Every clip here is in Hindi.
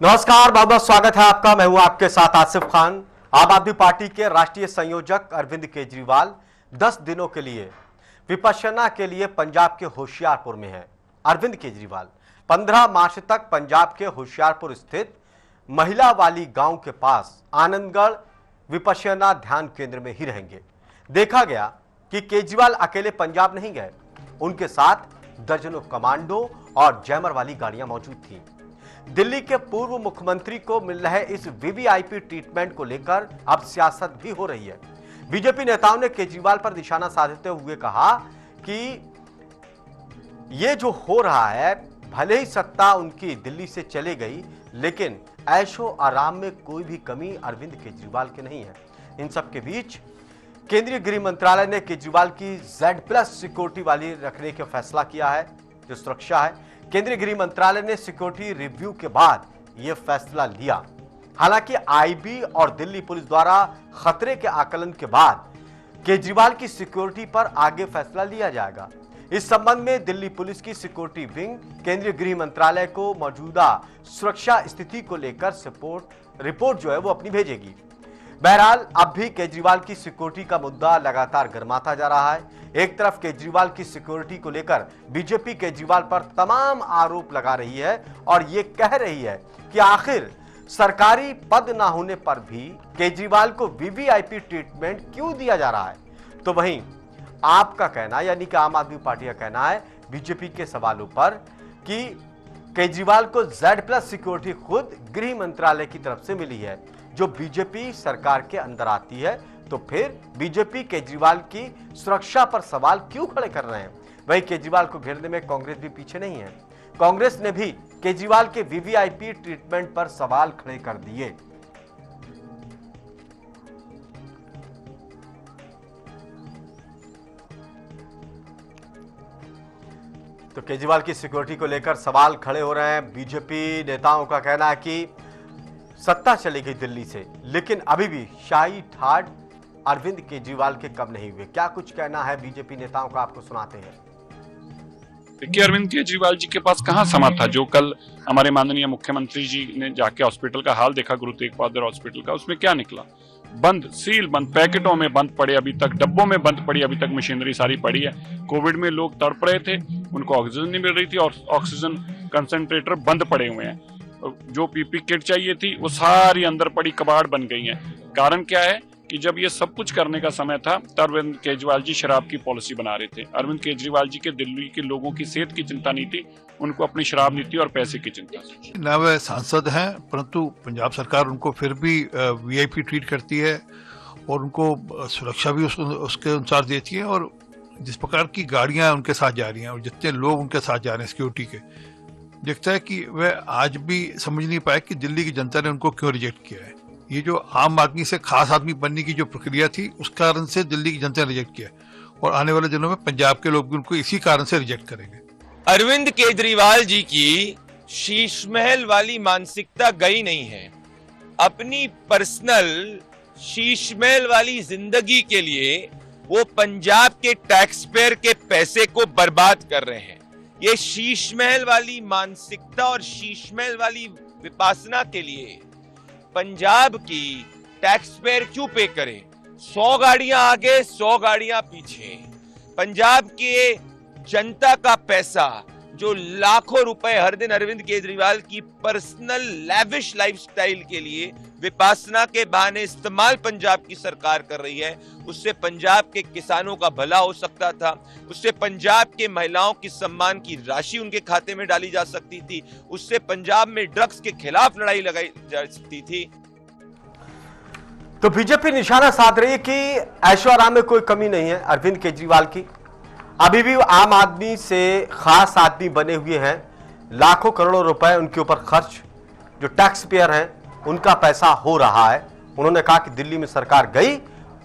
नमस्कार, बहुत बहुत स्वागत है आपका। मैं हूं आपके साथ आसिफ खान। आम आदमी पार्टी के राष्ट्रीय संयोजक अरविंद केजरीवाल 10 दिनों के लिए विपश्यना के लिए पंजाब के होशियारपुर में हैं। अरविंद केजरीवाल 15 मार्च तक पंजाब के होशियारपुर स्थित महिला वाली गांव के पास आनंदगढ़ विपश्यना ध्यान केंद्र में ही रहेंगे। देखा गया कि केजरीवाल अकेले पंजाब नहीं गए, उनके साथ दर्जनों कमांडो और जैमर वाली गाड़ियां मौजूद थी। दिल्ली के पूर्व मुख्यमंत्री को मिल रहे इस वीवीआईपी ट्रीटमेंट को लेकर अब सियासत भी हो रही है। बीजेपी नेताओं ने केजरीवाल पर निशाना साधते हुए कहा कि ये जो हो रहा है, भले ही सत्ता उनकी दिल्ली से चले गई, लेकिन ऐशो आराम में कोई भी कमी अरविंद केजरीवाल के नहीं है। इन सब के बीच केंद्रीय गृह मंत्रालय ने केजरीवाल की Z+ सिक्योरिटी वाली रखने का फैसला किया है, जो सुरक्षा है। केंद्रीय गृह मंत्रालय ने सिक्योरिटी रिव्यू के बाद यह फैसला लिया। हालांकि आईबी और दिल्ली पुलिस द्वारा खतरे के आकलन के बाद केजरीवाल की सिक्योरिटी पर आगे फैसला लिया जाएगा। इस संबंध में दिल्ली पुलिस की सिक्योरिटी विंग केंद्रीय गृह मंत्रालय को मौजूदा सुरक्षा स्थिति को लेकर रिपोर्ट जो है वो अपनी भेजेगी। बहरहाल अब भी केजरीवाल की सिक्योरिटी का मुद्दा लगातार गर्माता जा रहा है। एक तरफ केजरीवाल की सिक्योरिटी को लेकर बीजेपी केजरीवाल पर तमाम आरोप लगा रही है और ये कह रही है कि आखिर सरकारी पद ना होने पर भी केजरीवाल को वीवीआईपी ट्रीटमेंट क्यों दिया जा रहा है। तो वहीं आपका कहना, यानी कि आम आदमी पार्टी का कहना है बीजेपी के सवालों पर कि केजरीवाल को Z+ सिक्योरिटी खुद गृह मंत्रालय की तरफ से मिली है, जो बीजेपी सरकार के अंदर आती है, तो फिर बीजेपी केजरीवाल की सुरक्षा पर सवाल क्यों खड़े कर रहे हैं। वहीं केजरीवाल को घेरने में कांग्रेस भी पीछे नहीं है। कांग्रेस ने भी केजरीवाल के वीवीआईपी ट्रीटमेंट पर सवाल खड़े कर दिए। तो केजरीवाल की सिक्योरिटी को लेकर सवाल खड़े हो रहे हैं। बीजेपी नेताओं का कहना है कि सत्ता चली गई दिल्ली से, लेकिन अभी भी शाही ठाट अरविंद केजरीवाल के कम नहीं हुए। क्या कुछ कहना है बीजेपी नेताओं का, आपको सुनाते हैं। देखिए, अरविंद केजरीवाल जी के पास कहाँ समा था। जो कल हमारे माननीय मुख्यमंत्री जी ने जाके हॉस्पिटल का हाल देखा, गुरु तेग बहादुर हॉस्पिटल का, उसमें क्या निकला? बंद, सील बंद, पैकेटों में बंद पड़े अभी तक, डब्बों में बंद पड़ी अभी तक, मशीनरी सारी पड़ी है। कोविड में लोग तड़प रहे थे, उनको ऑक्सीजन नहीं मिल रही थी और ऑक्सीजन कंसंट्रेटर बंद पड़े हुए हैं। जो पीपी किट चाहिए थी वो सारी अंदर पड़ी कबाड़ बन गई है। कारण क्या है कि जब ये सब कुछ करने का समय था तब अरविंद केजरीवाल जी शराब की पॉलिसी बना रहे थे। अरविंद केजरीवाल जी के दिल्ली के लोगों की सेहत की चिंता नहीं थी, उनको अपनी शराब नीति और पैसे की चिंता थी। न वह सांसद हैं, परंतु पंजाब सरकार उनको फिर भी वीआईपी ट्रीट करती है और उनको सुरक्षा भी उसके अनुसार देती है। और जिस प्रकार की गाड़ियां उनके साथ जा रही हैं और जितने लोग उनके साथ जा रहे हैं सिक्योरिटी के, दिखता है कि वह आज भी समझ नहीं पाए कि दिल्ली की जनता ने उनको क्यों रिजेक्ट किया है। ये जो आम आदमी से खास आदमी बनने की जो प्रक्रिया थी, उस कारण से दिल्ली की जनता ने रिजेक्ट किया और आने वाले दिनों में पंजाब के लोग भी उनको इसी कारण से रिजेक्ट करेंगे। अरविंद केजरीवाल जी की शीश महल वाली मानसिकता गई नहीं है। अपनी पर्सनल शीश महल वाली जिंदगी के लिए वो पंजाब के टैक्स पेयर के पैसे को बर्बाद कर रहे हैं। ये शीश महल वाली मानसिकता और शीश महल वाली विपासना के लिए पंजाब की टैक्स पेयर क्यों पे करे? 100 गाड़ियां आगे, 100 गाड़ियां पीछे। पंजाब के जनता का पैसा, जो लाखों रुपए हर दिन अरविंद केजरीवाल की पर्सनल लैविश लाइफस्टाइल के लिए विपासना के बहाने इस्तेमाल पंजाब की सरकार कर रही है, उससे पंजाब के किसानों का भला हो सकता था। उससे पंजाब के महिलाओं की सम्मान की राशि उनके खाते में डाली जा सकती थी। उससे पंजाब में ड्रग्स के खिलाफ लड़ाई लगाई जा सकती थी। तो बीजेपी निशाना साध रही है कि ऐशो आराम में कोई कमी नहीं है अरविंद केजरीवाल की। अभी भी आम आदमी से खास आदमी बने हुए हैं। लाखों करोड़ों रुपए उनके ऊपर खर्च, जो टैक्स पेयर हैं उनका पैसा हो रहा है। उन्होंने कहा कि दिल्ली में सरकार गई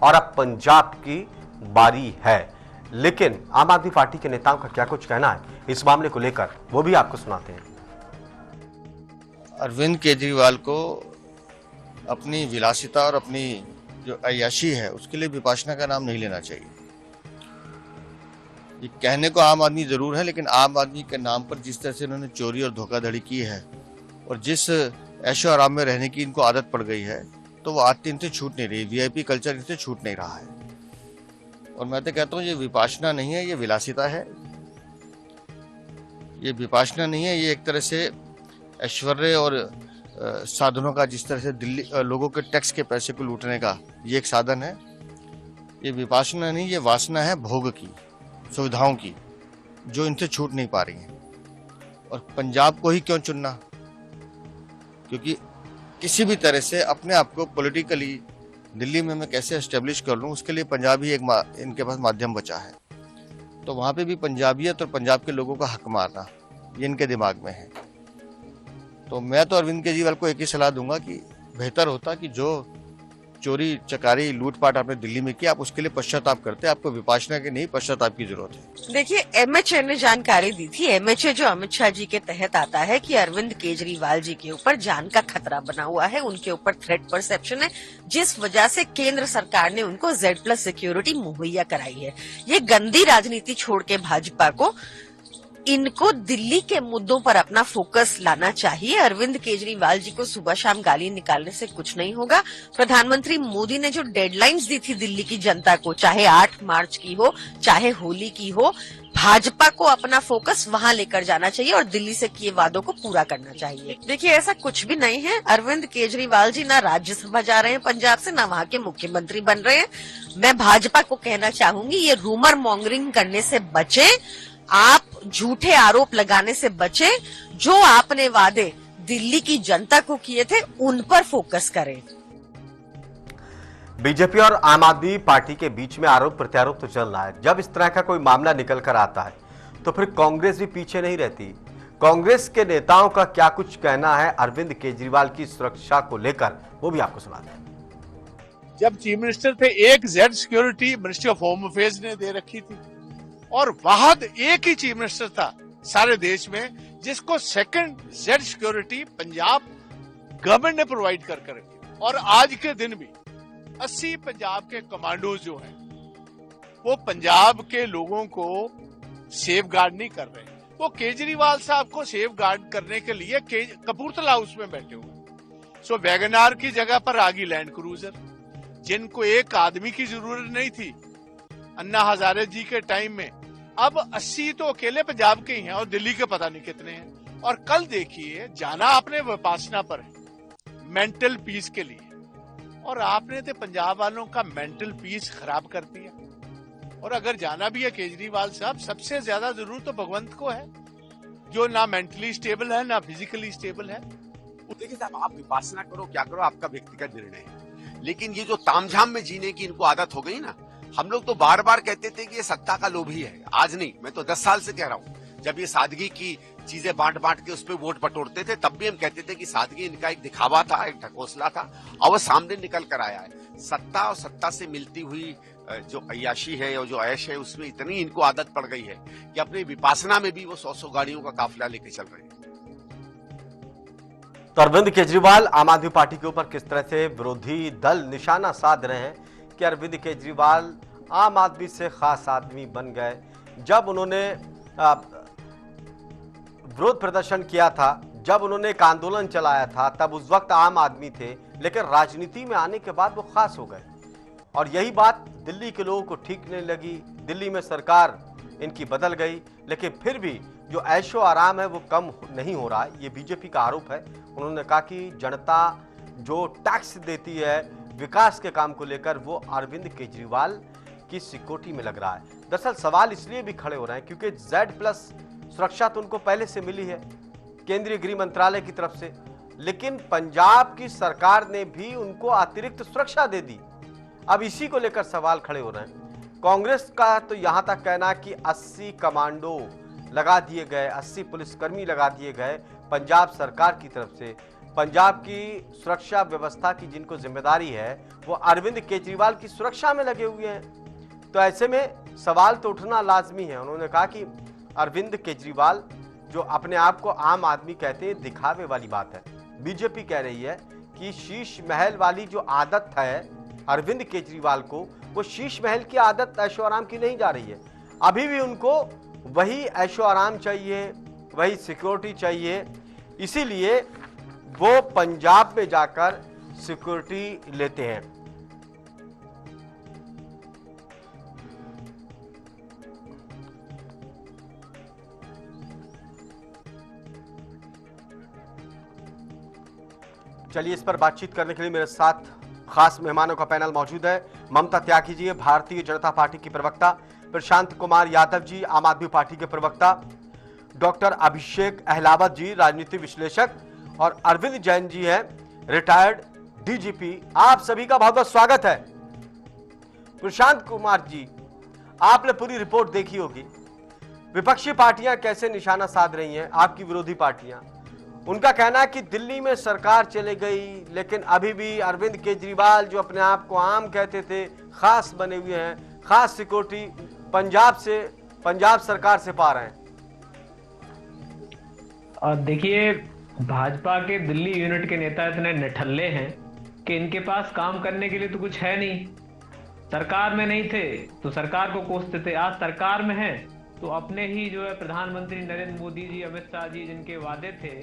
और अब पंजाब की बारी है। लेकिन आम आदमी पार्टी के नेताओं का क्या कुछ कहना है इस मामले को लेकर, वो भी आपको सुनाते हैं। अरविंद केजरीवाल को अपनी विलासिता और अपनी जो अय्याशी है उसके लिए विपासना का नाम नहीं लेना चाहिए। ये कहने को आम आदमी जरूर है, लेकिन आम आदमी के नाम पर जिस तरह से उन्होंने चोरी और धोखाधड़ी की है और जिस ऐशो आराम में रहने की इनको आदत पड़ गई है, तो वो आदत इनसे छूट नहीं रही, वीआईपी कल्चर इनसे छूट नहीं रहा है। और मैं तो कहता हूँ ये विपासना नहीं है, ये विलासिता है। ये विपासना नहीं है, ये एक तरह से ऐश्वर्य और साधनों का, जिस तरह से दिल्ली लोगों के टैक्स के पैसे को लूटने का ये एक साधन है। ये विपासना नहीं, ये वासना है भोग की, सुविधाओं की, जो इनसे छूट नहीं पा रही है। और पंजाब को ही क्यों चुनना? क्योंकि किसी भी तरह से अपने आप को पॉलिटिकली दिल्ली में मैं कैसे एस्टेब्लिश कर लूँ, उसके लिए पंजाब ही एक इनके पास माध्यम बचा है। तो वहाँ पे भी पंजाबियत और पंजाब के लोगों का हक मारना, ये इनके दिमाग में है। तो मैं तो अरविंद केजरीवाल को एक ही सलाह दूंगा कि बेहतर होता कि जो चोरी चकारी लूटपाट आपने दिल्ली में किया, आप उसके लिए पश्चाताप करते, आपको विपासना की नहीं पश्चाताप की जरूरत है। देखिए, एमएचए ने जानकारी दी थी, एमएचए जो अमित शाह जी के तहत आता है, कि अरविंद केजरीवाल जी के ऊपर जान का खतरा बना हुआ है, उनके ऊपर थ्रेट परसेप्शन है, जिस वजह से केंद्र सरकार ने उनको Z+ सिक्योरिटी मुहैया कराई है। ये गंदी राजनीति छोड़ के भाजपा को इनको दिल्ली के मुद्दों पर अपना फोकस लाना चाहिए। अरविंद केजरीवाल जी को सुबह शाम गाली निकालने से कुछ नहीं होगा। प्रधानमंत्री मोदी ने जो डेडलाइंस दी थी दिल्ली की जनता को, चाहे 8 मार्च की हो, चाहे होली की हो, भाजपा को अपना फोकस वहां लेकर जाना चाहिए और दिल्ली से किए वादों को पूरा करना चाहिए। देखिए, ऐसा कुछ भी नहीं है। अरविंद केजरीवाल जी ना राज्यसभा जा रहे हैं पंजाब से, ना वहां के मुख्यमंत्री बन रहे हैं। मैं भाजपा को कहना चाहूंगी, ये रूमर मॉन्गरिंग करने से बचे, आप झूठे आरोप लगाने से बचे, जो आपने वादे दिल्ली की जनता को किए थे उन पर फोकस करें। बीजेपी और आम आदमी पार्टी के बीच में आरोप प्रत्यारोप तो चल रहा है। जब इस तरह का कोई मामला निकल कर आता है तो फिर कांग्रेस भी पीछे नहीं रहती। कांग्रेस के नेताओं का क्या कुछ कहना है अरविंद केजरीवाल की सुरक्षा को लेकर, वो भी आपको सुनाते हैं। जब चीफ मिनिस्टर थे, एक Z security ministry of home affairs ने दे रखी थी, और वाहद एक ही चीफ मिनिस्टर था सारे देश में जिसको second Z security Punjab government ने प्रोवाइड करके रखी। और आज के दिन भी 80 पंजाब के कमांडोज जो हैं, वो पंजाब के लोगों को सेफ गार्ड नहीं कर रहे। वो केजरीवाल साहब को सेफ गार्ड करने के लिए कपूरथला हाउस में बैठे हुए। सो वैगनार की जगह पर आ गई लैंड क्रूजर, जिनको एक आदमी की जरूरत नहीं थी अन्ना हजारे जी के टाइम में। अब 80 तो अकेले पंजाब के ही हैं और दिल्ली के पता नहीं कितने हैं। और कल देखिए, जाना आपने विपासना पर है मेंटल पीस के लिए, और आपने तो पंजाब वालों का मेंटल पीस खराब कर दिया। और अगर जाना भी है केजरीवाल साहब, सबसे ज्यादा जरूरत तो भगवंत को है, जो ना मेंटली स्टेबल है ना फिजिकली स्टेबल है। देखिए साहब, आप विपासना करो क्या करो, आपका व्यक्तिगत निर्णय है, लेकिन ये जो तामझाम में जीने की इनको आदत हो गई ना। हम लोग तो बार बार कहते थे कि ये सत्ता का लोभी है, आज नहीं, मैं तो 10 साल से कह रहा हूँ। जब ये सादगी की चीजें बांट बांट के उस पर वोट बटोरते थे, तब भी हम कहते थे कि सादगी इनका एक दिखावा था, एक ढकोसला था, और वो सामने निकल कर आया है। सत्ता और सत्ता से मिलती हुई जो अय्याशी है और जो ऐश है, उसमें इतनी इनको आदत पड़ गई है कि अपनी विपासना में भी वो 100 गाड़ियों का काफिला लेके चल रहे हैं। तो अरविंद केजरीवाल आम आदमी पार्टी के ऊपर किस तरह से विरोधी दल निशाना साध रहे हैं कि अरविंद केजरीवाल आम आदमी से खास आदमी बन गए। जब उन्होंने विरोध प्रदर्शन किया था, जब उन्होंने एक आंदोलन चलाया था, तब उस वक्त आम आदमी थे, लेकिन राजनीति में आने के बाद वो खास हो गए। और यही बात दिल्ली के लोगों को ठीक नहीं लगी। दिल्ली में सरकार इनकी बदल गई, लेकिन फिर भी जो ऐशो आराम है वो कम नहीं हो रहा है। ये बीजेपी का आरोप है। उन्होंने कहा कि जनता जो टैक्स देती है विकास के काम को लेकर, वो अरविंद केजरीवाल की सिक्योरिटी में लग रहा है। दरअसल सवाल इसलिए भी खड़े हो रहे हैं क्योंकि Z+ सुरक्षा तो उनको पहले से मिली है केंद्रीय गृह मंत्रालय की तरफ से, लेकिन पंजाब की सरकार ने भी उनको अतिरिक्त सुरक्षा दे दी। अब इसी को लेकर सवाल खड़े हो रहे हैं। कांग्रेस का तो यहां तक कहना कि 80 कमांडो लगा दिए गए, 80 पुलिसकर्मी लगा दिए गए पंजाब सरकार की तरफ से। पंजाब की सुरक्षा व्यवस्था की जिनको जिम्मेदारी है वो अरविंद केजरीवाल की सुरक्षा में लगे हुए हैं। तो ऐसे में सवाल तो उठना लाजमी है। उन्होंने कहा कि अरविंद केजरीवाल जो अपने आप को आम आदमी कहते हैं, दिखावे वाली बात है। बीजेपी कह रही है कि शीश महल वाली जो आदत है अरविंद केजरीवाल को, वो शीश महल की आदत ऐशो आराम की नहीं जा रही है। अभी भी उनको वही ऐशो आराम चाहिए, वही सिक्योरिटी चाहिए। इसीलिए वो पंजाब में जाकर सिक्योरिटी लेते हैं। चलिए, इस पर बातचीत करने के लिए मेरे साथ खास मेहमानों का पैनल मौजूद है। ममता त्यागी जी, भारतीय जनता पार्टी की प्रवक्ता, प्रशांत कुमार यादव जी, आम आदमी पार्टी के प्रवक्ता, डॉक्टर अभिषेक अहलावत जी, राजनीति विश्लेषक, और अरविंद जैन जी हैं, रिटायर्ड डीजीपी। आप सभी का बहुत बहुत स्वागत है। प्रशांत कुमार जी, आपने पूरी रिपोर्ट देखी होगी, विपक्षी पार्टियां कैसे निशाना साध रही हैं, आपकी विरोधी पार्टियां। उनका कहना है कि दिल्ली में सरकार चले गई, लेकिन अभी भी अरविंद केजरीवाल जो अपने आप को आम कहते थे, खास बने हुए हैं, खास सिक्योरिटी पंजाब सरकार से पा रहे हैं। और देखिए, भाजपा के दिल्ली यूनिट के नेता इतने निठल्ले हैं कि इनके पास काम करने के लिए तो कुछ है नहीं। सरकार में नहीं थे तो सरकार को कोसते थे, आज सरकार में है तो अपने ही जो है प्रधानमंत्री नरेंद्र मोदी जी, अमित शाह जी, जिनके वादे थे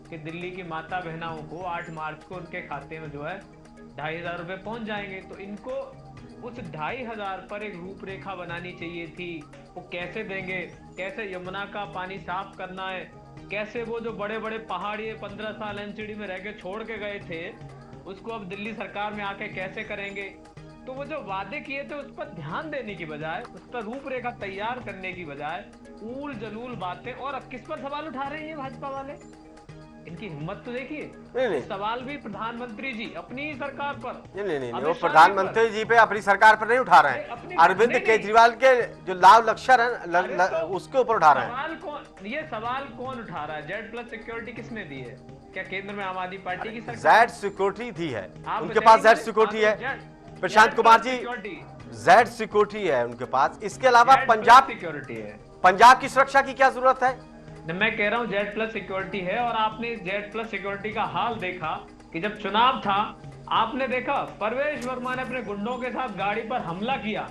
कि दिल्ली की माता बहनाओं को 8 मार्च को उनके खाते में जो है 2,500 रुपए पहुंच जाएंगे, तो इनको उस 2,500 पर एक रूपरेखा बनानी चाहिए थी। वो कैसे देंगे, कैसे यमुना का पानी साफ करना है, कैसे वो जो बड़े बड़े पहाड़ी 15 साल एनसीडी में रह के छोड़ के गए थे, उसको अब दिल्ली सरकार में आके कैसे करेंगे। तो वो जो वादे किए थे उस पर ध्यान देने की बजाय, उस पर रूपरेखा तैयार करने की बजाय ऊल जलूल बातें, और अब किस पर सवाल उठा रहे हैं भाजपा वाले, इनकी हिम्मत तो देखिए। सवाल भी प्रधानमंत्री जी अपनी ही सरकार पर, नहीं, वो प्रधानमंत्री जी पे, अपनी सरकार पर नहीं उठा रहे हैं, अरविंद केजरीवाल के जो लाभ लक्ष्य है उसके ऊपर उठा रहे हैं। ये सवाल कौन उठा रहा है? Z+ सिक्योरिटी किसने दी है? क्या केंद्र में आम आदमी पार्टी की सरकार? Z सिक्योरिटी दी है, उनके पास Z सिक्योरिटी है। प्रशांत कुमार जी, Z सिक्योरिटी है उनके पास, इसके अलावा पंजाब सिक्योरिटी है। पंजाब की सुरक्षा की क्या जरूरत है? मैं कह रहा हूँ Z+ सिक्योरिटी है। और आपने Z+ सिक्योरिटी का हाल देखा कि जब चुनाव था, आपने देखा परवेश वर्मा ने अपने गुंडों के साथ गाड़ी पर हमला किया,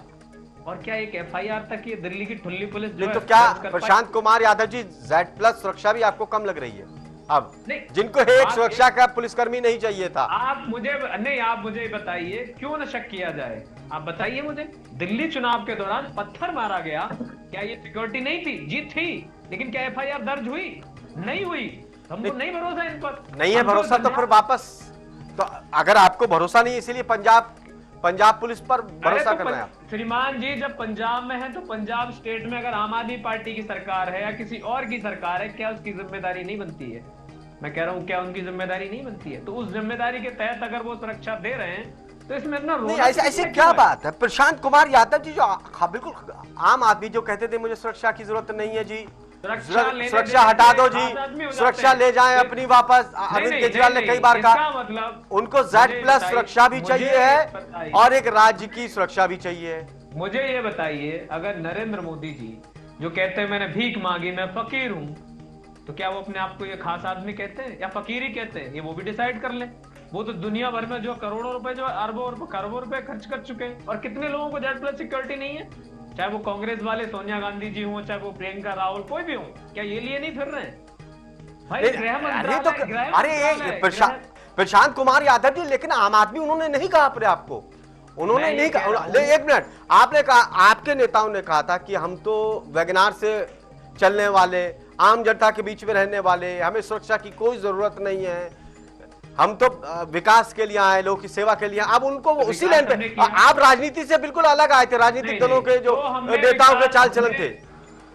और क्या एक FIR तक ये दिल्ली की ठुल्ली पुलिस जो तो क्या प्रशांत कुमार यादव जी, Z+ सुरक्षा भी आपको कम लग रही है? अब जिनको एक सुरक्षा का पुलिसकर्मी नहीं चाहिए था, आप मुझे बताइए क्यों न शक किया जाए। आप बताइए मुझे, दिल्ली चुनाव के दौरान पत्थर मारा गया, क्या ये सिक्योरिटी नहीं थी? जी थी, लेकिन क्या FIR दर्ज हुई? नहीं हुई। हमको नहीं भरोसा इन पर। नहीं है भरोसा तो फिर वापस, तो अगर आपको भरोसा नहीं, इसीलिए पंजाब पुलिस पर भरोसा कर रहे हैं। श्रीमान जी, जब पंजाब में है तो पंजाब स्टेट में अगर आम आदमी पार्टी की सरकार है या किसी और की सरकार है, क्या उसकी जिम्मेदारी नहीं बनती है? मैं कह रहा हूँ, क्या उनकी जिम्मेदारी नहीं बनती है? तो उस जिम्मेदारी के तहत अगर वो सुरक्षा दे रहे हैं तो इसमें इतना ऐसे क्या बात है? प्रशांत कुमार यादव जी जो बिल्कुल आम आदमी जो कहते थे मुझे सुरक्षा की जरूरत नहीं है जी, सुरक्षा हटा दो जी, सुरक्षा ले जाएं अपनी वापस। अरविंद केजरीवाल ने कई बार कहा, मतलब उनको Z+ सुरक्षा भी चाहिए है और एक राज्य की सुरक्षा भी चाहिए। मुझे ये बताइए, अगर नरेंद्र मोदी जी जो कहते हैं मैंने भीख मांगी, मैं फकीर हूं, तो क्या वो अपने आप को ये खास आदमी कहते हैं या फकीर ही कहते हैं? ये वो भी डिसाइड कर ले। वो तो दुनिया भर में जो करोड़ों रुपए, जो अरबों खरबों रुपए खर्च कर चुके हैं, और कितने लोगों को Z+ सिक्योरिटी नहीं है, चाहे वो कांग्रेस वाले सोनिया गांधी जी हो, चाहे वो प्रियंका राहुल, कोई भी हो, क्या ये लिए नहीं फिर रहे हैं? भाई प्रशांत कुमार यादव जी, लेकिन आम आदमी उन्होंने नहीं कहा अपने आपको, उन्होंने नहीं कहा। एक मिनट, आपने कहा, आपके नेताओं ने कहा था कि हम तो वैगनार से चलने वाले, आम जनता के बीच में रहने वाले, हमें सुरक्षा की कोई जरूरत नहीं है, हम तो विकास के लिए आए, लोगों की सेवा के लिए। अब उनको उसी लाइन पे, आप राजनीति से बिल्कुल अलग आए थे, राजनीतिक दलों के जो नेताओं के चाल चलन थे।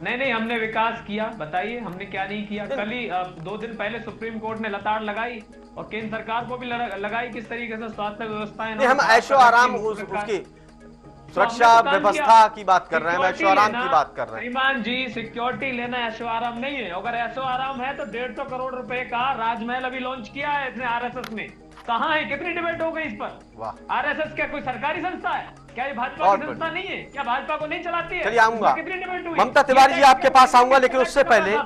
नहीं, हमने विकास किया, बताइए हमने क्या नहीं किया। कल ही 2 दिन पहले सुप्रीम कोर्ट ने लताड़ लगाई और केंद्र सरकार को भी लगाई, किस तरीके से स्वास्थ्य व्यवस्थाएं। हम ऐशो आराम उसकी सुरक्षा व्यवस्था की बात कर रहे हैं, ऐशो आराम की बात कर रहे हैं। श्रीमान जी, सिक्योरिटी लेना ऐशो आराम नहीं है। अगर ऐशो आराम है तो 150 करोड़ रुपए का राजमहल अभी लॉन्च किया है इसने RSS ने। कहाँ है? कितनी डिबेट हो गई इस पर? RSS क्या कोई सरकारी संस्था है? क्या ये भाजपा की संस्था नहीं है? क्या भाजपा को नहीं चलाती है? चलिए आऊंगा, कितनी डिबेट हुई? ममता तिवारी जी आपके पास आऊंगा, लेकिन उससे पहले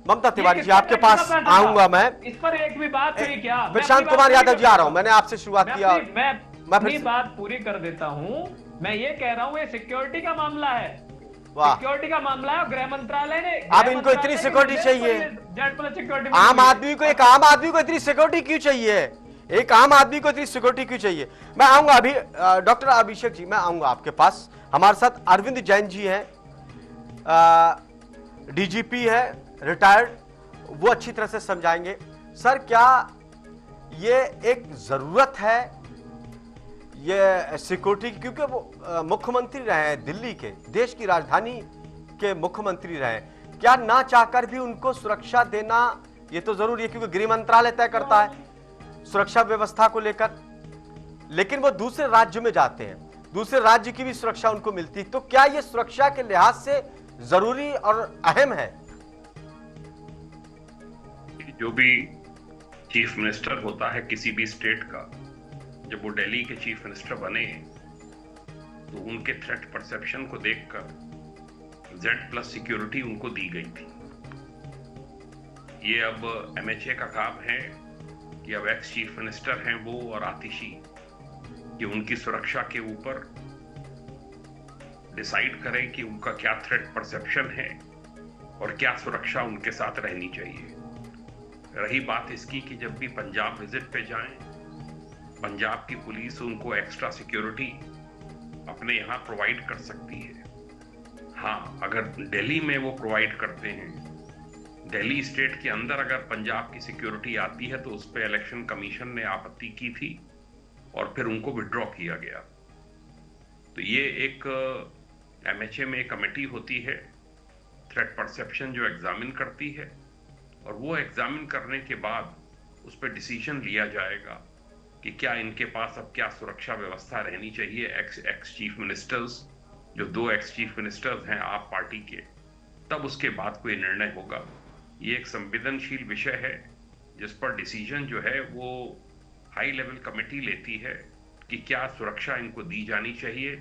ममता तिवारी जी आपके पास आऊंगा मैं। इस पर एक भी बात हुई क्या? प्रशांत कुमार यादव जी आ रहा हूँ, मैंने आपसे शुरुआत किया, मैं अपनी बात पूरी कर देता हूँ। मैं ये कह रहा हूँ, ये सिक्योरिटी का मामला है, वाह। सिक्योरिटी का मामला है, गृह मंत्रालय ने अब इनको इतनी सिक्योरिटी चाहिए? आम आदमी को, एक आम आदमी को इतनी सिक्योरिटी क्यों चाहिए? एक आम आदमी को इतनी सिक्योरिटी क्यों चाहिए? मैं आऊंगा अभी डॉक्टर अभिषेक जी, मैं आऊंगा आपके पास। हमारे साथ अरविंद जैन जी हैं, डीजीपी है रिटायर्ड, वो अच्छी तरह से समझाएंगे। सर, क्या ये एक जरूरत है ये सिक्योरिटी की? क्योंकि वो मुख्यमंत्री रहे हैं दिल्ली के, देश की राजधानी के मुख्यमंत्री रहे हैं। क्या ना चाहकर भी उनको सुरक्षा देना ये तो जरूरी है, क्योंकि गृह मंत्रालय तय करता है सुरक्षा व्यवस्था को लेकर, लेकिन वो दूसरे राज्य में जाते हैं, दूसरे राज्य की भी सुरक्षा उनको मिलती है। तो क्या ये सुरक्षा के लिहाज से जरूरी और अहम है? जो भी चीफ मिनिस्टर होता है किसी भी स्टेट का, जब वो दिल्ली के चीफ मिनिस्टर बने तो उनके थ्रेट परसेप्शन को देखकर Z+ सिक्योरिटी उनको दी गई थी। ये अब MHA का काम है कि अब एक्स चीफ मिनिस्टर हैं वो और आतिशी, कि उनकी सुरक्षा के ऊपर डिसाइड करें कि उनका क्या थ्रेट परसेप्शन है और क्या सुरक्षा उनके साथ रहनी चाहिए। रही बात इसकी कि जब भी पंजाब विजिट पे जाएं, पंजाब की पुलिस उनको एक्स्ट्रा सिक्योरिटी अपने यहाँ प्रोवाइड कर सकती है। हाँ, अगर दिल्ली में वो प्रोवाइड करते हैं, दिल्ली स्टेट के अंदर अगर पंजाब की सिक्योरिटी आती है तो उस पर इलेक्शन कमीशन ने आपत्ति की थी और फिर उनको विड्रॉ किया गया। तो ये एक MHA में एक कमेटी होती है थ्रेट परसेप्शन जो एग्जामिन करती है, और वो एग्जामिन करने के बाद उस पर डिसीजन लिया जाएगा कि क्या इनके पास अब क्या सुरक्षा व्यवस्था रहनी चाहिए। एक्स चीफ मिनिस्टर्स, जो 2 एक्स चीफ मिनिस्टर्स हैं आप पार्टी के, तब उसके बाद कोई निर्णय होगा। ये एक संवेदनशील विषय है जिस पर डिसीजन जो है वो हाई लेवल कमेटी लेती है कि क्या सुरक्षा इनको दी जानी चाहिए,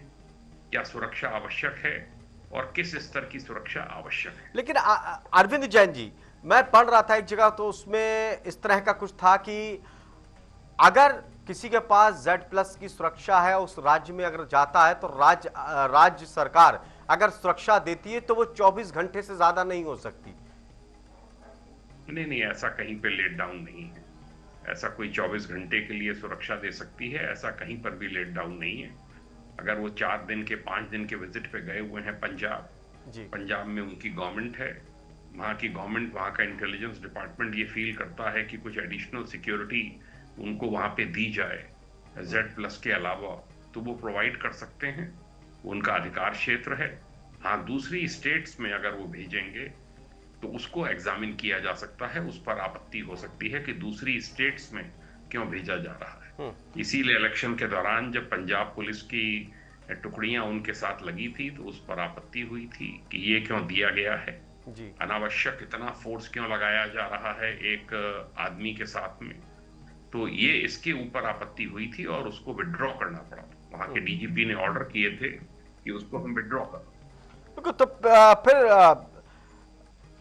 क्या सुरक्षा आवश्यक है और किस स्तर की सुरक्षा आवश्यक है। लेकिन अरविंद जैन जी, मैं पढ़ रहा था एक जगह, तो उसमें इस तरह का कुछ था कि अगर किसी के पास Z+ की सुरक्षा है, उस राज्य में अगर जाता है तो राज्य सरकार अगर सुरक्षा देती है तो वो 24 घंटे से ज्यादा नहीं हो सकती। नहीं, ऐसा कहीं पे लेट डाउन नहीं है। ऐसा कोई 24 घंटे के लिए सुरक्षा दे सकती है, ऐसा कहीं पर भी लेट डाउन नहीं है। अगर वो 4 दिन के 5 दिन के विजिट पे गए हुए हैं पंजाब में उनकी गवर्नमेंट है, वहाँ की गवर्नमेंट, वहाँ का इंटेलिजेंस डिपार्टमेंट ये फील करता है कि कुछ एडिशनल सिक्योरिटी उनको वहाँ पे दी जाए Z+ के अलावा, तो वो प्रोवाइड कर सकते हैं, उनका अधिकार क्षेत्र है। हाँ, दूसरी स्टेट्स में अगर वो भेजेंगे तो उसको एग्जामिन किया जा सकता है, उस पर आपत्ति हो सकती है कि दूसरी स्टेट्स में क्यों भेजा जा रहा है। इसीलिए इलेक्शन के दौरान जब पंजाब पुलिस की टुकड़ियां उनके साथ लगी थी तो उस पर आपत्ति हुई थी कि ये क्यों दिया गया है, अनावश्यक इतना फोर्स क्यों लगाया जा रहा है एक आदमी के साथ में। तो ये इसके ऊपर आपत्ति हुई थी और उसको विड्रॉ करना पड़ा। वहां के डीजीपी ने ऑर्डर किए थे कि उसको हम विड्रॉ करें। तो फिर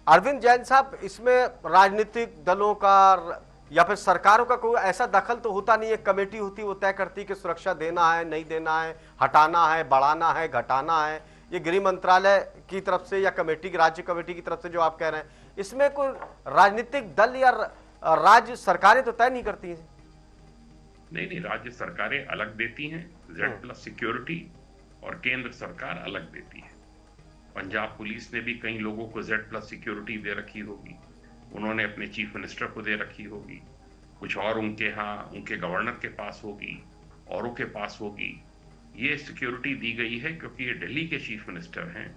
अरविंद जैन साहब, इसमें राजनीतिक दलों का या फिर सरकारों का कोई ऐसा दखल तो होता नहीं है? कमेटी होती, वो तय करती है कि सुरक्षा देना है, नहीं देना है, हटाना है, बढ़ाना है, घटाना है। ये गृह मंत्रालय की तरफ से या कमेटी की, राज्य कमेटी की तरफ से जो आप कह रहे हैं, इसमें कोई राजनीतिक दल या राज्य सरकारें तो तय नहीं करती हैं? नहीं, राज्य सरकारें अलग देती हैं Z+ सिक्योरिटी और केंद्र सरकार अलग देती है। पंजाब पुलिस ने भी कई लोगों को Z+ सिक्योरिटी दे रखी होगी, उन्होंने अपने चीफ मिनिस्टर को दे रखी होगी, कुछ और उनके यहाँ उनके गवर्नर के पास होगी, औरों के पास होगी। ये सिक्योरिटी दी गई है क्योंकि ये दिल्ली के चीफ मिनिस्टर हैं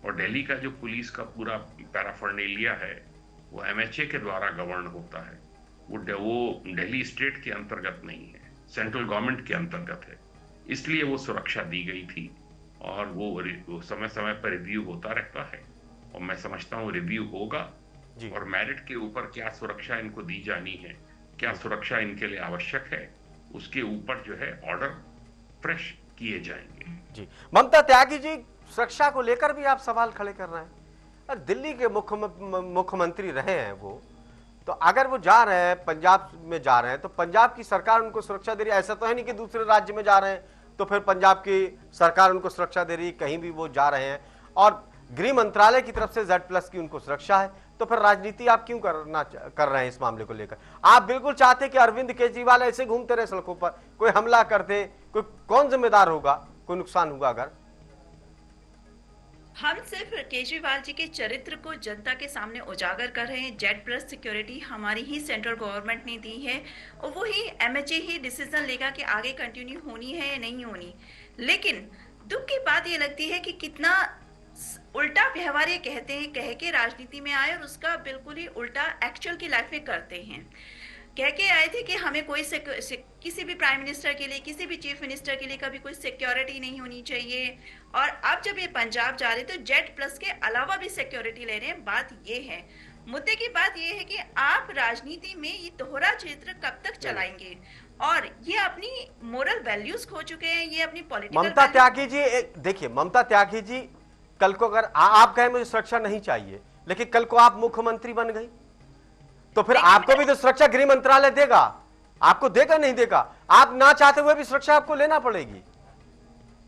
और दिल्ली का जो पुलिस का पूरा पैराफर्नेलिया है वो MHA के द्वारा गवर्न होता है। वो दिल्ली स्टेट के अंतर्गत नहीं है, सेंट्रल गवर्नमेंट के अंतर्गत है, इसलिए वो सुरक्षा दी गई थी और वो समय समय पर रिव्यू होता रहता है और मैं समझता हूँ रिव्यू होगा और मेरिट के ऊपर क्या सुरक्षा इनको दी जानी है, क्या सुरक्षा इनके लिए आवश्यक है, उसके ऊपर जो है ऑर्डर फ्रेश किए जाएंगे। जी, ममता त्यागी जी, सुरक्षा को लेकर भी आप सवाल खड़े कर रहे हैं। दिल्ली के मुख्यमंत्री रहे हैं वो, तो अगर वो जा रहे हैं, पंजाब में जा रहे हैं, तो पंजाब की सरकार उनको सुरक्षा दे रही है। ऐसा तो है नहीं कि दूसरे राज्य में जा रहे हैं तो फिर पंजाब की सरकार उनको सुरक्षा दे रही है, कहीं भी वो जा रहे हैं। और गृह मंत्रालय की तरफ से Z+ की उनको सुरक्षा है, तो फिर राजनीति आप क्यों कर रहे हैं इस मामले को लेकर? आप बिल्कुल चाहते कि अरविंद केजरीवाल ऐसे घूमते रहे सड़कों पर, कोई हमला कर दे, कौन जिम्मेदार होगा, कोई नुकसान होगा अगर? हम सिर्फ केजरीवाल जी के चरित्र को जनता के सामने उजागर कर रहे हैं। Z+ सिक्योरिटी हमारी ही सेंट्रल गवर्नमेंट ने दी है और वही MHA ही डिसीजन लेगा कि आगे कंटिन्यू होनी है या नहीं होनी। लेकिन दुख की बात ये लगती है कि कितना उल्टा व्यवहार ये कहते हैं, कह के राजनीति में आए और उसका बिल्कुल ही उल्टा एक्चुअल की लाइफ में करते हैं। कह के आए थे कि हमें कोई किसी भी प्राइम मिनिस्टर के लिए, किसी भी चीफ मिनिस्टर के लिए कभी कोई सिक्योरिटी नहीं होनी चाहिए, और अब जब ये पंजाब जा रहे तो Z+ के अलावा भी सिक्योरिटी ले रहे हैं। बात ये है, मुद्दे की बात ये है कि आप राजनीति में ये दोहरा चित्र कब तक चलाएंगे, और ये अपनी मोरल वैल्यूज खो चुके हैं, ये अपनी पॉलिटिकल। ममता त्यागी जी, देखिए ममता त्यागी जी, कल को अगर आप कहें मुझे सुरक्षा नहीं चाहिए, लेकिन कल को आप मुख्यमंत्री बन गई तो फिर आपको भी तो सुरक्षा गृह मंत्रालय देगा, आपको देगा नहीं देगा? आप ना चाहते हुए भी सुरक्षा आपको लेना पड़ेगी।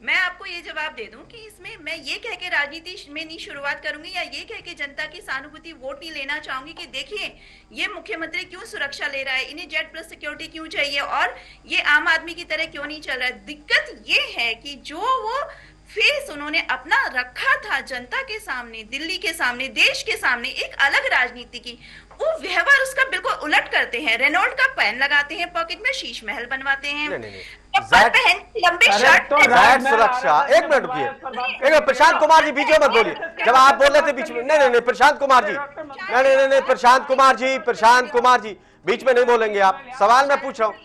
मैं आपको ये जवाब दे दूं कि इसमें मैं ये कह के राजनीति में नहीं शुरुआत करूंगी या ये कह के जनता की सहानुभूति वोट नहीं लेना चाहूंगी कि देखिए ये मुख्यमंत्री क्यों सुरक्षा ले रहा है, इन्हें Z+ सिक्योरिटी क्यों चाहिए और ये आम आदमी की तरह क्यों नहीं चल रहा है। दिक्कत ये है कि जो वो फेस उन्होंने अपना रखा था जनता के सामने, दिल्ली के सामने, देश के सामने, एक अलग राजनीति की, वो व्यवहार उसका बिल्कुल उलट करते हैं। रेनॉल्ट का पेन लगाते हैं पॉकेट में, शीश महल बनवाते हैं, लंबे शर्ट। सुरक्षा, एक मिनट रुकिए, प्रशांत कुमार जी बीच में मत बोलिए, जब आप बोल रहे थे बीच में। नहीं, प्रशांत कुमार जी, नहीं, प्रशांत कुमार जी बीच में नहीं बोलेंगे आप, सवाल मैं पूछ रहा हूँ।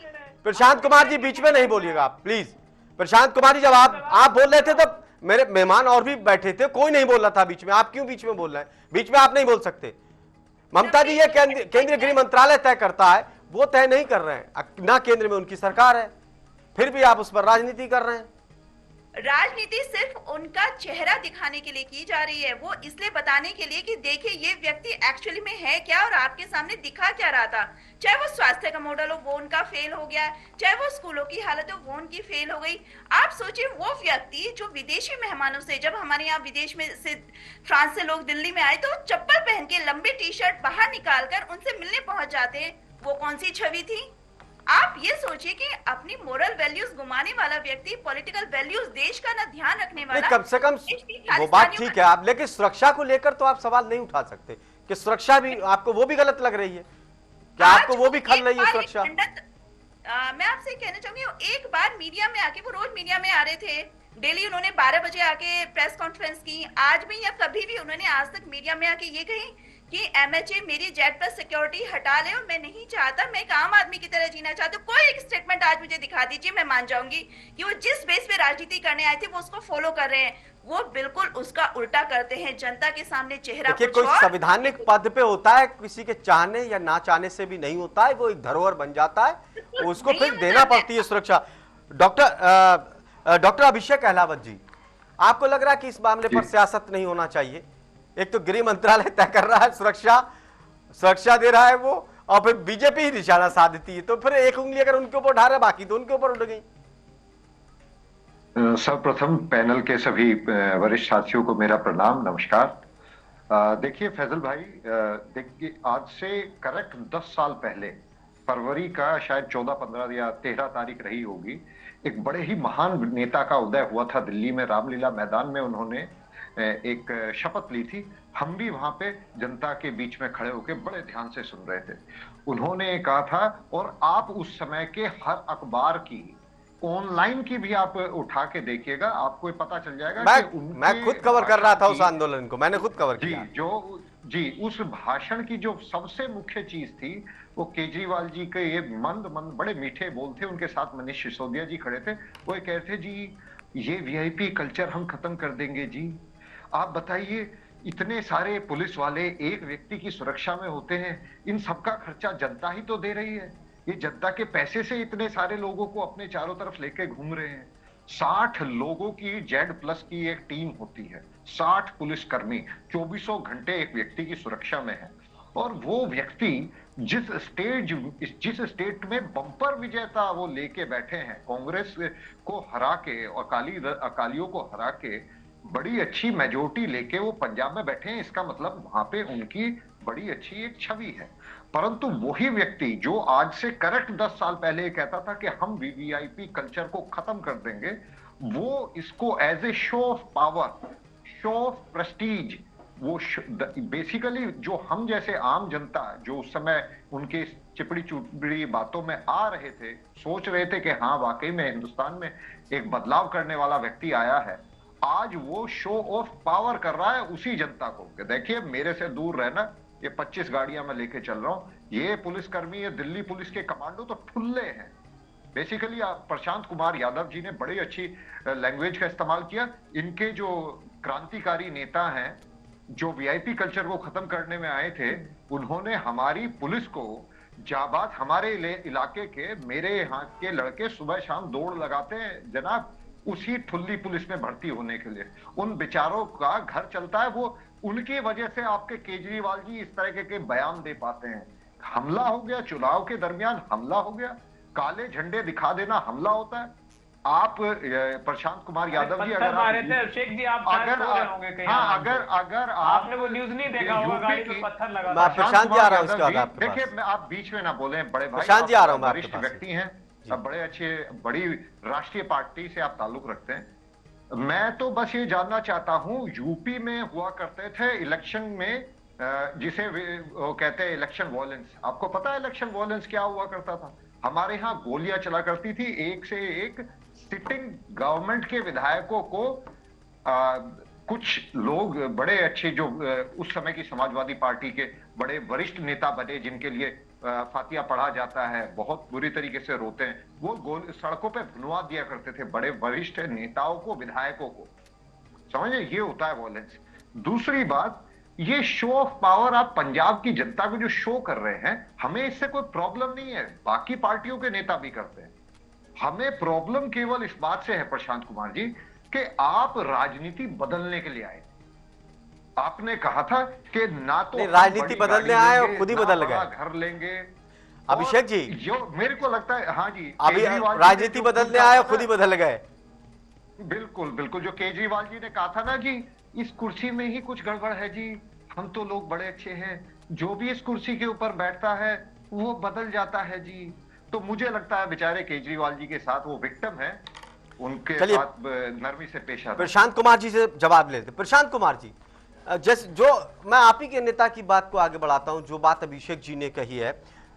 प्रशांत कुमार जी बीच में नहीं बोलिएगा आप प्लीज। प्रशांत कुमार जी, जब आप बोल रहे थे तो मेरे मेहमान और भी बैठे थे, कोई नहीं बोल रहा था बीच में, आप क्यों बीच में बोल रहे हैं? बीच में आप नहीं बोल सकते। ममता जी, ये केंद्रीय गृह मंत्रालय तय करता है, वो तय नहीं कर रहे हैं ना, केंद्र में उनकी सरकार है, फिर भी आप उस पर राजनीति कर रहे हैं। राजनीति सिर्फ उनका चेहरा दिखाने के लिए की जा रही है, वो इसलिए बताने के लिए कि देखिए ये व्यक्ति एक्चुअली में है क्या और आपके सामने दिखा क्या रहा था। चाहे वो स्वास्थ्य का मॉडल हो वो उनका फेल हो गया, चाहे वो स्कूलों की हालत हो वो उनकी फेल हो गई। आप सोचिए वो व्यक्ति जो विदेशी मेहमानों से, जब हमारे यहाँ विदेश में से फ्रांस से लोग दिल्ली में आए तो चप्पल पहन के लंबी टी-शर्ट बाहर निकाल कर उनसे मिलने पहुंच जाते हैं, वो कौन सी छवि थी? आप ये सोचिए कि अपनी मोरल वैल्यूज गुमाने वाला व्यक्ति, पॉलिटिकल वैल्यूज, देश का ना ध्यान रखने वाला, कम से कम वो बात ठीक है आप, लेकिन सुरक्षा को लेकर तो आप सवाल नहीं उठा सकते कि सुरक्षा भी आपको वो भी गलत लग रही है, क्या आपको वो भी खल रही है सुरक्षा? मैं आपसे कहना चाहूंगी, एक बार मीडिया में आके, वो रोज मीडिया में आ रहे थे डेली, उन्होंने 12 बजे आके प्रेस कॉन्फ्रेंस की, आज भी या कभी भी उन्होंने आज तक मीडिया में आके ये कही कि MHA मेरी Z+ सिक्योरिटी हटा ले और मैं नहीं चाहता, मैं एक आम आदमी की तरह जीना चाहता हूँ। कोई एक स्टेटमेंट आज मुझे दिखा दीजिए, मैं मान जाऊंगी कि वो जिस बेस पे राजनीति करने आए थे वो उसको फॉलो कर रहे हैं। वो बिल्कुल उसका उल्टा करते हैं, जनता के सामने चेहरा कुछ कोई और। संवैधानिक पद पे होता है, किसी के चाहने या ना चाहने से भी नहीं होता है, वो एक धरोहर बन जाता है, उसको फिर देना पड़ती है सुरक्षा। डॉक्टर अभिषेक अहलावत जी, आपको लग रहा है कि इस मामले पर सियासत नहीं होना चाहिए? एक तो गृह मंत्रालय तय कर रहा है, सुरक्षा दे रहा है वो, और फिर बीजेपी ही निशाना साधती है, तो फिर एक उंगली अगर उनके ऊपर उठा रहे बाकी तो उनके ऊपर उठ गई। सर्वप्रथम पैनल के सभी वरिष्ठ साथियों को मेरा प्रणाम, नमस्कार। देखिए फैजल भाई, देखिए आज से करेक्ट 10 साल पहले, फरवरी का शायद 14, 15 या 13 तारीख रही होगी, एक बड़े ही महान नेता का उदय हुआ था दिल्ली में, रामलीला मैदान में उन्होंने एक शपथ ली थी। हम भी वहां पे जनता के बीच में खड़े होकर बड़े ध्यान से सुन रहे थे। उन्होंने कहा था, और आप उस समय के हर अखबार की, ऑनलाइन की भी आप उठा के देखिएगा, आपको पता चल जाएगा। मैं खुद कवर कर रहा था उस आंदोलन को, मैंने खुद कवर किया। उस भाषण की जो सबसे मुख्य चीज थी वो केजरीवाल जी के ये मंद बड़े मीठे बोल थे, उनके साथ मनीष सिसोदिया जी खड़े थे, वो कह रहे थे जी ये VIP कल्चर हम खत्म कर देंगे जी। आप बताइए, इतने सारे पुलिस वाले एक व्यक्ति की सुरक्षा में होते हैं, इन सबका खर्चा जनता ही तो दे रही है, ये जनता के पैसे से इतने सारे लोगों को अपने चारों तरफ लेके घूम रहे हैं। 60 लोगों की Z+ की एक टीम होती है, 60 पुलिसकर्मी 24 घंटे एक व्यक्ति की सुरक्षा में है, और वो व्यक्ति जिस स्टेट में बम्पर विजेता वो लेके बैठे हैं, कांग्रेस को हरा के और अकालियों को हरा के, बड़ी अच्छी मेजोरिटी लेके वो पंजाब में बैठे हैं, इसका मतलब वहां पे उनकी बड़ी अच्छी एक छवि है। परंतु वही व्यक्ति जो आज से करेक्ट 10 साल पहले कहता था कि हम वीवीआईपी कल्चर को खत्म कर देंगे, वो इसको as a show of power, show of prestige, वो बेसिकली जो हम जैसे आम जनता जो उस समय उनके चिपड़ी चुपड़ी बातों में आ रहे थे, सोच रहे थे कि हाँ वाकई में हिंदुस्तान में एक बदलाव करने वाला व्यक्ति आया है, आज वो शो ऑफ पावर कर रहा है उसी जनता को कि देखिए मेरे से दूर रहना, ये 25 गाड़ियां मैं लेके चल रहा हूं, ये पुलिसकर्मी, ये दिल्ली पुलिस के कमांडो तो ठुल्ले हैं। बेसिकली प्रशांत कुमार यादव जी ने बड़ी अच्छी लैंग्वेज का इस्तेमाल किया। इनके जो क्रांतिकारी नेता हैं जो वीआईपी कल्चर को खत्म करने में आए थे, उन्होंने हमारी पुलिस को जाबाज, हमारे इलाके के मेरे यहाँ के लड़के सुबह शाम दौड़ लगाते हैं जनाब उसी ठुल्ली पुलिस में भर्ती होने के लिए। उन बेचारों का घर चलता है, वो उनकी वजह से आपके केजरीवाल जी इस तरह के बयान दे पाते हैं। हमला हो गया, चुनाव के दरमियान हमला हो गया, काले झंडे दिखा देना हमला होता है। आप प्रशांत कुमार यादव जी अगर आपने वो न्यूज नहीं देखा होगा, गाड़ी पे पत्थर लगा, प्रशांत जी आ रहा हूं उसके बाद आपके देखिए आप बीच में ना बोले, बड़े भाई प्रशांत जी आ रहा हूं, वरिष्ठ व्यक्ति हैं, सब बड़े अच्छे, बड़ी राष्ट्रीय पार्टी से आप ताल्लुक रखते हैं। मैं तो बस ये जानना चाहता हूं, यूपी में हुआ करते थे इलेक्शन में जिसे वो कहते हैं इलेक्शन वॉयलेंस, आपको पता है इलेक्शन वॉयलेंस क्या हुआ करता था? हमारे यहाँ गोलियां चला करती थी, एक से एक सिटिंग गवर्नमेंट के विधायकों को कुछ लोग बड़े अच्छे जो उस समय की समाजवादी पार्टी के बड़े वरिष्ठ नेता बने, जिनके लिए फातिया पढ़ा जाता है, बहुत बुरी तरीके से रोते हैं, वो सड़कों पे भुनवा दिया करते थे बड़े वरिष्ठ नेताओं को, विधायकों को। समझे, ये होता है वॉयलेंस। दूसरी बात, ये शो ऑफ पावर आप पंजाब की जनता को जो शो कर रहे हैं, हमें इससे कोई प्रॉब्लम नहीं है, बाकी पार्टियों के नेता भी करते हैं। हमें प्रॉब्लम केवल इस बात से है प्रशांत कुमार जी कि आप राजनीति बदलने के लिए आए। आपने कहा था कि ना तो राजनीति बदलने आए और खुद ही बदल गए, घर लेंगे। अभिषेक जी, जो मेरे को लगता है, हाँ जी, अभी राजनीति बदलने आए और खुद ही बदल गए। बिल्कुल बिल्कुल, जो केजरीवाल जी ने कहा था ना जी, इस कुर्सी में ही कुछ गड़बड़ है जी, हम तो लोग बड़े अच्छे हैं, जो भी इस कुर्सी के ऊपर बैठता है वो बदल जाता है जी। तो मुझे लगता है बेचारे केजरीवाल जी के साथ वो विक्टिम है, उनके साथ नरमी से पेश आता। प्रशांत कुमार जी से जवाब लेते। प्रशांत कुमार जी, जैसे जो मैं आप ही के नेता की बात को आगे बढ़ाता हूं, जो बात अभिषेक जी ने कही है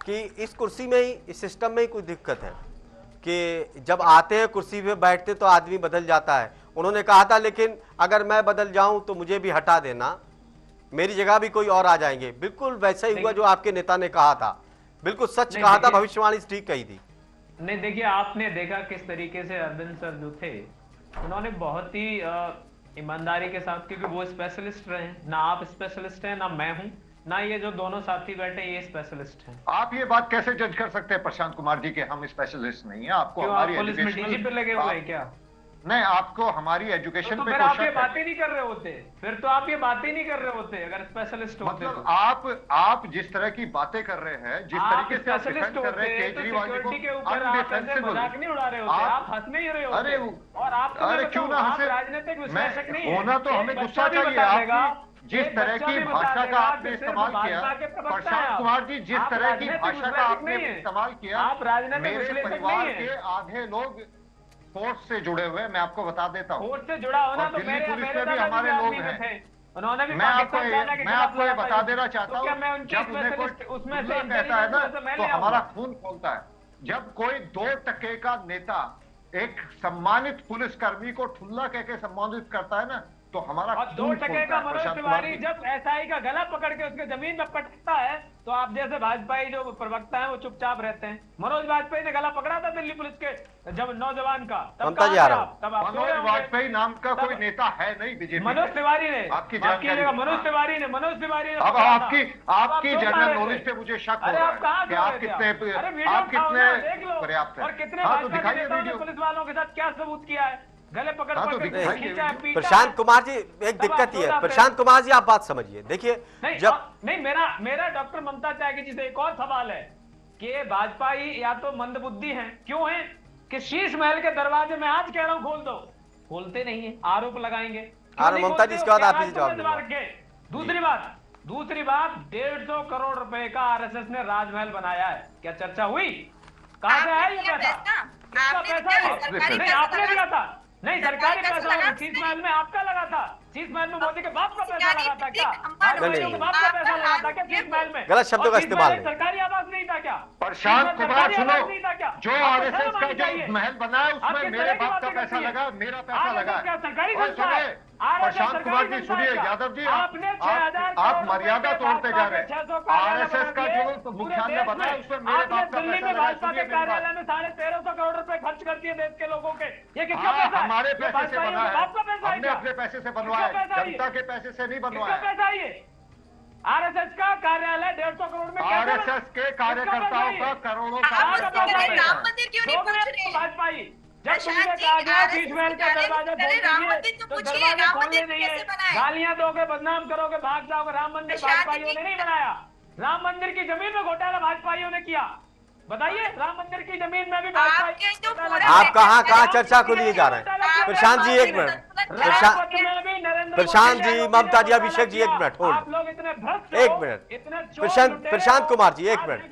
कि इस कुर्सी में ही, इस सिस्टम में ही कोई दिक्कत है कि जब आते हैं कुर्सी पे बैठते तो आदमी बदल जाता है। उन्होंने कहा था लेकिन अगर मैं बदल जाऊं तो मुझे भी हटा देना, मेरी जगह भी कोई और आ जाएंगे। बिल्कुल वैसा ही हुआ जो आपके नेता ने कहा था, बिल्कुल सच कहा था, भविष्यवाणी ठीक कही थी। नहीं देखिए, आपने देखा किस तरीके से अरविंद सर जो थे उन्होंने बहुत ही ईमानदारी के साथ, क्योंकि वो स्पेशलिस्ट रहे, ना आप स्पेशलिस्ट हैं ना मैं हूं, ना ये जो दोनों साथी बैठे ये स्पेशलिस्ट हैं। आप ये बात कैसे जज कर सकते हैं प्रशांत कुमार जी के हम स्पेशलिस्ट नहीं है? आपको हमारी पुलिस में डीजी पे लगे हुए हैं क्या? नहीं, आपको हमारी एजुकेशन तो पे फिर आप ये बात ही नहीं कर रहे होते, फिर तो आप ये बात ही नहीं कर रहे होते अगर स्पेशलिस्ट होते। मतलब आप जिस तरह की बातें कर रहे हैं, जिस तरीके से आप डिफेंड कर रहे हैं केजरीवाल जी को, के ऊपर आप ऐसे मजाक नहीं उड़ा रहे होते, आप हंस नहीं रहे होते। और आप क्यों ना हंसे? राजनीतिक विश्लेषक नहीं होना तो हमें गुस्सा चाहिए। आप जिस तरह की भाषा का आपने इस्तेमाल किया प्रशांत कुमार जी, जिस तरह की भाषा का आपने इस्तेमाल किया, मेरे परिवार के आधे लोग फोर्स से जुड़े हुए, मैं आपको बता देता हूँ, फोर्स से जुड़ा होना तो दिल्ली पुलिस में भी हमारे लोग हैं। उन्होंने भी मैं आपको ये बता देना चाहता हूँ, जब उन्हें कोई खुला कहता है ना तो हमारा खून खोलता है। जब कोई 2% का नेता एक सम्मानित पुलिसकर्मी को ठुल्ला कह के सम्मानित करता है ना, तो हमारा 2% का मनोज तिवारी जब एसआई का गला पकड़ के उसके जमीन में पटकता है, तो आप जैसे भाजपा जो प्रवक्ता है वो चुपचाप रहते हैं। मनोज वाजपेयी ने गला पकड़ा था दिल्ली पुलिस के जब नौजवान का, मनोज वाजपेयी नाम का कोई नेता है नहीं बीजेपी। मनोज तिवारी ने, आपकी जानकारी, मनोज तिवारी ने अब आपकी जनरल नॉलेज पे मुझे शक हो रहा है कि आप कितने पर्याप्त हैं। और कितने पुलिस वालों के साथ क्या सबूत किया है, गले पकड़ प्रशांत कुमार जी, एक दिक्कत ही है प्रशांत कुमार जी, आप बात समझिए। देखिए नहीं, मेरा डॉक्टर ममता त्यागी जी से एक और सवाल है कि भाजपा या तो मंदबुद्धि हैं, क्यों हैं कि शीश महल के दरवाजे में आज कह रहा हूं खोल दो, खोलते नहीं है, आरोप लगाएंगे। ममता जी इसके बाद आप ही जवाब देंगे। दूसरी बात 150 करोड़ रुपए का आरएसएस ने राजमहल बनाया है, क्या चर्चा हुई? कहां से है ये पैसा? किसका पैसा है? नहीं आपने दिया था, नहीं सरकारी पैसा शीश महल में आपका लगा था, शीश महल में मोदी के बाप का पैसा लगा था क्या? भाजपा के बाप का पैसा लगा था क्या शीश महल में? गलत शब्दों का इस्तेमाल नहीं। सरकारी आवास नहीं था क्या? प्रशांत कुमार सुनो, जो आरएसएस का जो महल बना है उसमें मेरे बाप का पैसा लगा, मेरा पैसा लगा। और सुनिए प्रशांत कुमार जी, सुनिए यादव जी, आप मर्यादा तोड़ते जा रहे हैं। आरएसएस का जो मुख्यालय बना है उसमें मेरे बाप का पैसा लगा। भाजपा के कार्यालय में 1350 करोड़ रुपए खर्च कर दिए देश के लोगों के, ये किसका पैसा है? हमारे पैसे से बना है, हमने है, अपने पैसे से बनवाया है, जनता के पैसे से नहीं बनवाया है। पैसा ये आरएसएस का कार्यालय 150 करोड़ में आरएसएस के कार्यकर्ताओं का करोड़ों का राम मंदिर क्यों नहीं पूछ रहे? भाजपाई गालियां दोगे, बदनाम करोगे, भाग जाओगे। राम मंदिर भाजपाइयों ने नहीं बनाया, राम मंदिर की जमीन में घोटाला भाजपाइयों ने किया। बताइए, राम मंदिर की जमीन में भी आप कहाँ चर्चा को लिए जा रहे हैं? प्रशांत जी एक मिनट, प्रशांत जी, ममता जी, अभिषेक जी एक मिनट होल्ड, एक मिनट, प्रशांत कुमार जी एक मिनट,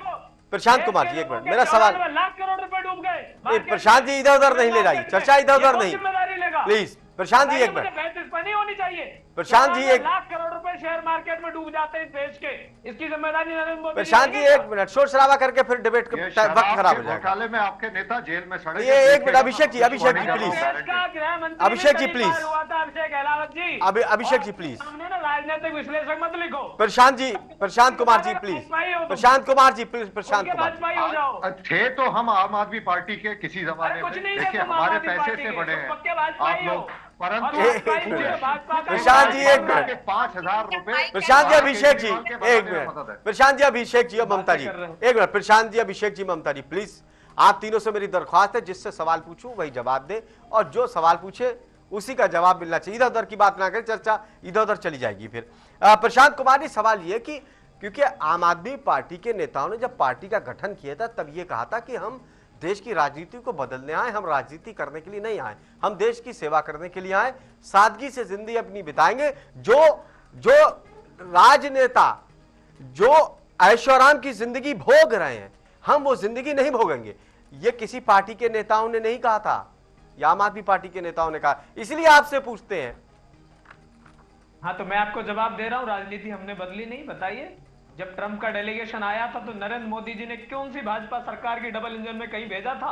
प्रशांत कुमार जी एक मिनट, मेरा सवाल, लाख करोड़ रुपए डूब गए। प्रशांत जी इधर उधर नहीं ले जाइए, चर्चा इधर उधर नहीं, प्लीज प्रशांत जी एक मिनट, नहीं होनी चाहिए। प्रशांत जी एक लाख करोड़ रुपए शेयर मार्केट में डूब जाते हैं इस देश के, इसकी जिम्मेदारी नरेंद्र मोदी। प्रशांत जी एक मिनट, शोर शराबा करके फिर डिबेट का वक्त खराब हो जाएगा। घोटाले में आपके नेता जेल में सड़े। ये एक minute, Abhishek ji please, Abhishek ji please, Abhishek Ahlawat ji, Abhishek ji please, राजनीतिक विश्लेषक मत लिखो। प्रशांत जी, प्रशांत कुमार जी प्लीज, प्रशांत कुमार जी प्लीज, प्रशांत कुमार थे तो हम आम आदमी पार्टी के किसी जमाने में, देखिए हमारे पैसे से बड़े हैं आप लोग, परंतु प्रशांत जी एक मिनट, 5,000 रुपए, प्रशांत जी, अभिषेक जी एक मिनट, प्रशांत जी, अभिषेक जी और ममता जी एक minute, Prashant ji, Abhishek ji, Mamata ji please, आप तीनों से मेरी दरख्वास्त है जिससे सवाल पूछूं वही जवाब दे, और जो सवाल पूछे उसी का जवाब मिलना चाहिए, इधर उधर की बात ना करें, चर्चा इधर उधर चली जाएगी फिर। प्रशांत कुमार जी, सवाल ये कि क्योंकि आम आदमी पार्टी के नेताओं ने जब पार्टी का गठन किया था तब ये कहा था कि हम देश की राजनीति को बदलने आए, हम राजनीति करने के लिए नहीं आए, हम देश की सेवा करने के लिए आए, सादगी से जिंदगी अपनी बिताएंगे। जो राजनेता जो ऐशोआराम की जिंदगी भोग रहे हैं, हम वो जिंदगी नहीं भोगेंगे। ये किसी पार्टी के नेताओं ने नहीं कहा था, या आम आदमी पार्टी के नेताओं ने कहा, इसलिए आपसे पूछते हैं। हाँ, तो मैं आपको जवाब दे रहा हूं, राजनीति हमने बदली नहीं। बताइए, जब ट्रंप का डेलीगेशन आया था तो नरेंद्र मोदी जी ने कौन सी भाजपा सरकार की डबल इंजन में कहीं भेजा था?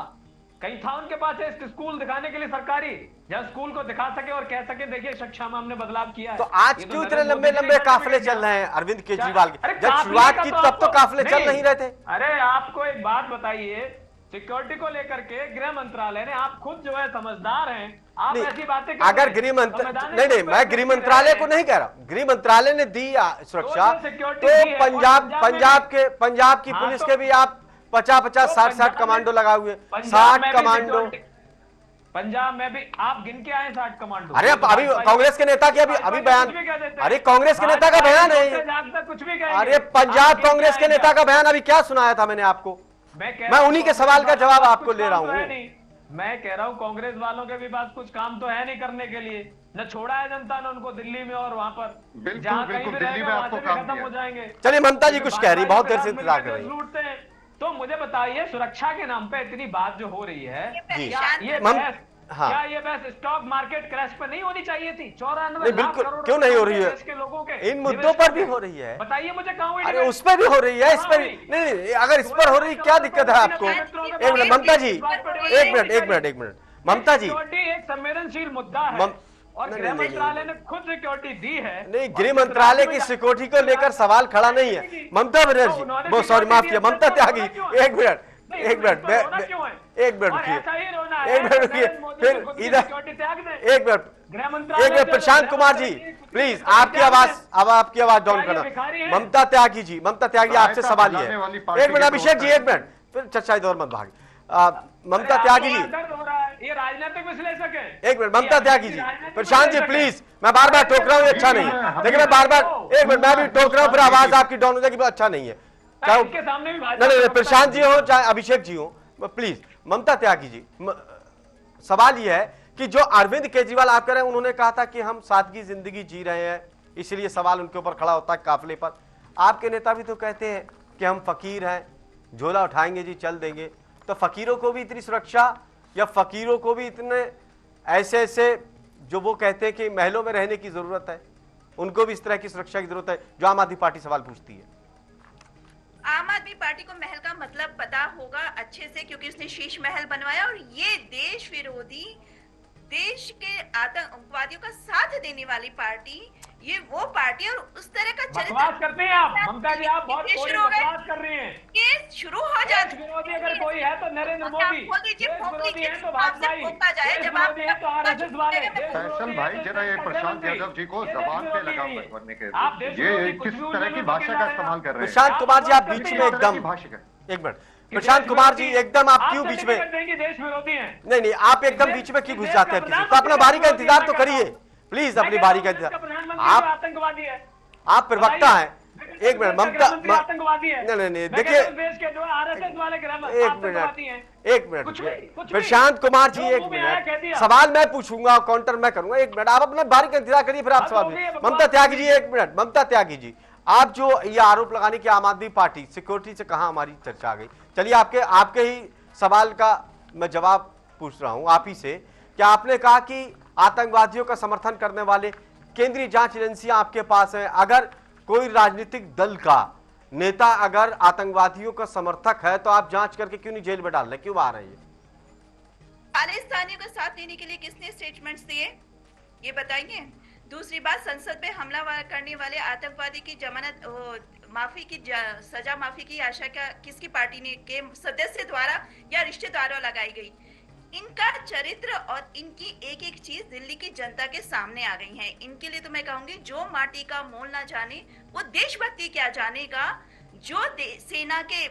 कहीं था उनके पास एक स्कूल दिखाने के लिए सरकारी, जहां स्कूल को दिखा सके और कह सके देखिए शिक्षा में हमने बदलाव किया है। तो आज क्यों इतने लंबे लंबे काफिले चल रहे हैं अरविंद केजरीवाल के? जब शुरुआत की तब तो काफिले चल नहीं रहे थे। अरे आपको एक बात बताइए, सिक्योरिटी को लेकर के गृह मंत्रालय ने, आप खुद जो है समझदार हैं, आप ऐसी बातें अगर गृह मंत्रालय नहीं, मैं गृह मंत्रालय को नहीं कह रहा, गृह मंत्रालय ने दी सुरक्षा, तो पंजाब की पुलिस के भी आप 50-50, 60-60 कमांडो लगाए हुए, 60 कमांडो। पंजाब में भी आप गिन के आए 60 कमांडो। अरे अभी कांग्रेस के नेता की अभी बयान, अरे कांग्रेस के नेता का बयान है, कुछ भी अरे पंजाब कांग्रेस के नेता का बयान अभी क्या सुनाया था मैंने आपको? मैं उन्हीं के सवाल का जवाब आपको ले रहा हूँ। मैं कह रहा हूँ कांग्रेस वालों के भी पास कुछ काम तो है नहीं करने के लिए, न छोड़ा है जनता ने उनको दिल्ली में, और वहाँ पर जहाँ कहीं भी रहेगा वहाँ से खत्म हो जाएंगे। चलिए, ममता जी कुछ कह रही, बहुत देर से इंतजार कर रही लूटते हैं। तो मुझे बताइए, सुरक्षा के नाम पे इतनी बात जो हो रही है, क्या ये बहस स्टॉक मार्केट क्रैश पे नहीं होनी चाहिए थी? 94 लाख करोड़ क्यों नहीं हो रही है? देश के लोगों के इन मुद्दों पर भी हो रही है। बताइए मुझे कहाँ हुई? अरे उस पर भी हो रही है, इस पर नहीं, अगर इस पर हो रही क्या दिक्कत है आपको? एक मिनट ममता जी, एक मिनट ममता जी, एक संवेदनशील मुद्दा है और गृह मंत्रालय ने खुद सिक्योरिटी दी है। नहीं, गृह मंत्रालय की सिक्योरिटी को लेकर सवाल खड़ा नहीं है। ममता बनर्जी, बहुत सॉरी, माफ किया, ममता त्यागी, एक मिनट रुकिए, फिर इधर एक मिनट, प्रशांत कुमार जी प्लीज, आपकी आवाज डाउन करना। ममता त्यागी, आपसे सवाल ये है, एक मिनट अभिषेक जी, एक मिनट, फिर चर्चा इधर मत भाग। ममता त्यागी जी, ये राजनीतिक विश्लेषक है, एक minute, Mamata Tyagi ji, Prashant ji please, मैं बार बार टोक रहा हूँ, अच्छा नहीं है, देखिए मैं बार बार, एक मिनट, मैं भी टोक रहा हूँ, फिर आवाज आपकी डाउन हो जाएगी, अच्छा नहीं है। नहीं, प्रशांत जी हो चाहे अभिषेक जी हो, प्लीज। ममता त्यागी जी, सवाल यह है कि जो अरविंद केजरीवाल आप कह रहे हैं, उन्होंने कहा था कि हम सादगी जिंदगी जी रहे हैं, इसलिए सवाल उनके ऊपर खड़ा होता है काफिले पर। आपके नेता भी तो कहते हैं कि हम फकीर हैं, झोला उठाएंगे जी चल देंगे। तो फकीरों को भी इतनी सुरक्षा, या फकीरों को भी इतने ऐसे ऐसे जो वो कहते हैं कि महलों में रहने की जरूरत है, उनको भी इस तरह की सुरक्षा की जरूरत है, जो आम आदमी पार्टी सवाल पूछती है? आम आदमी पार्टी को महल का मतलब पता होगा अच्छे से, क्योंकि उसने शीश महल बनवाया। और ये देश विरोधी, देश के आतंकवादियों का साथ देने वाली पार्टी, ये वो पार्टी, और उस तरह का बकवास करते हैं आप ममता जी, आप बहुत कोड़ी बकवास कर रही हैं। केस शुरू हो जाता है। विरोधी अगर कोई है तो नरेंद्र मोदी, विरोधी है तो भाजपा ही, विरोधी है तो आरएसएस वाले। फैसल भाई जरा ये प्रशांत यादव जी को जबान पे लगाम लगवाने के, ये किस तरह की भाषा का इस्तेमाल कर रहे हैं? प्रशांत कुमार जी, आप बीच में एकदम, एक मिनट प्रशांत कुमार जी, एकदम आप क्यों बीच में? देश विरोधी हैं। नहीं, आप एकदम बीच में क्यों घुस जाते हैं? किसी तो अपना बारी का इंतजार तो करिए प्लीज, अपनी बारी का इंतजार। आप आतंकवादी है, आप प्रवक्ता हैं। एक मिनट ममता, आतंकवादी है। नहीं देखिए, देश के जो आरएसएस वाले एक मिनट प्रशांत कुमार जी, एक मिनट, सवाल मैं पूछूंगा, काउंटर मैं करूंगा। एक मिनट आप अपने बारी का इंतजार करिए, फिर आप सवाल। ममता त्यागी जी, एक मिनट ममता त्यागी जी, आप जो ये आरोप लगाने की आम आदमी पार्टी सिक्योरिटी से कहां हमारी चर्चा आ गई? चलिए आपके ही सवाल का मैं जवाब पूछ रहा हूं आप ही से। क्या आपने कहा कि आतंकवादियों का समर्थन करने वाले केंद्रीय जांच एजेंसियां आपके पास हैं? अगर कोई राजनीतिक दल का नेता अगर आतंकवादियों का समर्थक है तो आप जांच करके क्यों नहीं जेल में डाल रहे, क्यों आ रहे हैं? खालिस्तानियों का साथ देने के लिए किसने स्टेटमेंट्स दिए, ये बताइए। दूसरी बात, संसद में हमला करने वाले आतंकवादी की जमानत माफी की सजा माफी की आशा क्या किसकी पार्टी ने के सदस्य द्वारा या रिश्तेदारों लगाई गई? इनका चरित्र और इनकी एक एक चीज दिल्ली की जनता के सामने आ गई है। इनके लिए तो मैं कहूंगी, जो माटी का मोल ना जाने वो देशभक्ति क्या जानेगा, जो सेना के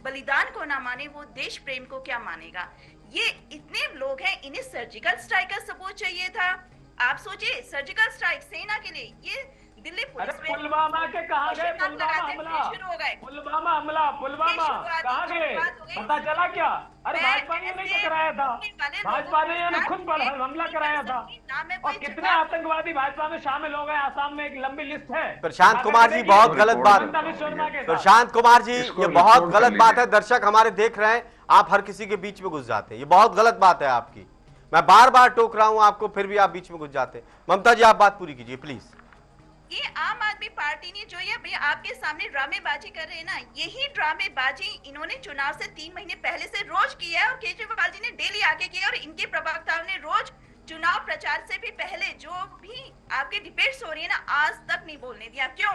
बलिदान को ना माने वो देश प्रेम को क्या मानेगा। ये इतने लोग हैं, इन्हें सर्जिकल स्ट्राइक का सबूत चाहिए था। आप सोचिए, सर्जिकल स्ट्राइक सेना के लिए, ये दिल्ली पुलिस में पुलवामा के कहाँ गए? पुलवामा हमला कहाँ गए? पता चला क्या? अरे भाजपा ने नहीं कराया था, भाजपा ने खुद हमला कराया था। और कितने आतंकवादी भाजपा में शामिल हो गए, आसाम में एक लंबी लिस्ट है। प्रशांत कुमार जी, बहुत गलत बात, प्रशांत कुमार जी ये बहुत गलत बात है। दर्शक हमारे देख रहे हैं, आप हर किसी के बीच में घुस जाते हैं, ये बहुत गलत बात है आपकी। मैं बार बार टोक रहा हूं आपको, फिर भी आप बीच में घुस जाते हैं। ममता जी आप बात पूरी कीजिए प्लीज। ये आम आदमी पार्टी ने जो ये आपके सामने ड्रामेबाजी कर रहे हैं ना, यही ड्रामेबाजी इन्होंने चुनाव से 3 महीने पहले से रोज किया है, और केजरीवाल जी ने डेली आके किया, और इनके प्रवक्ताओं ने रोज चुनाव प्रचार से भी पहले जो भी आपके डिबेट्स हो रही है ना, आज तक नहीं बोलने दिया। क्यों?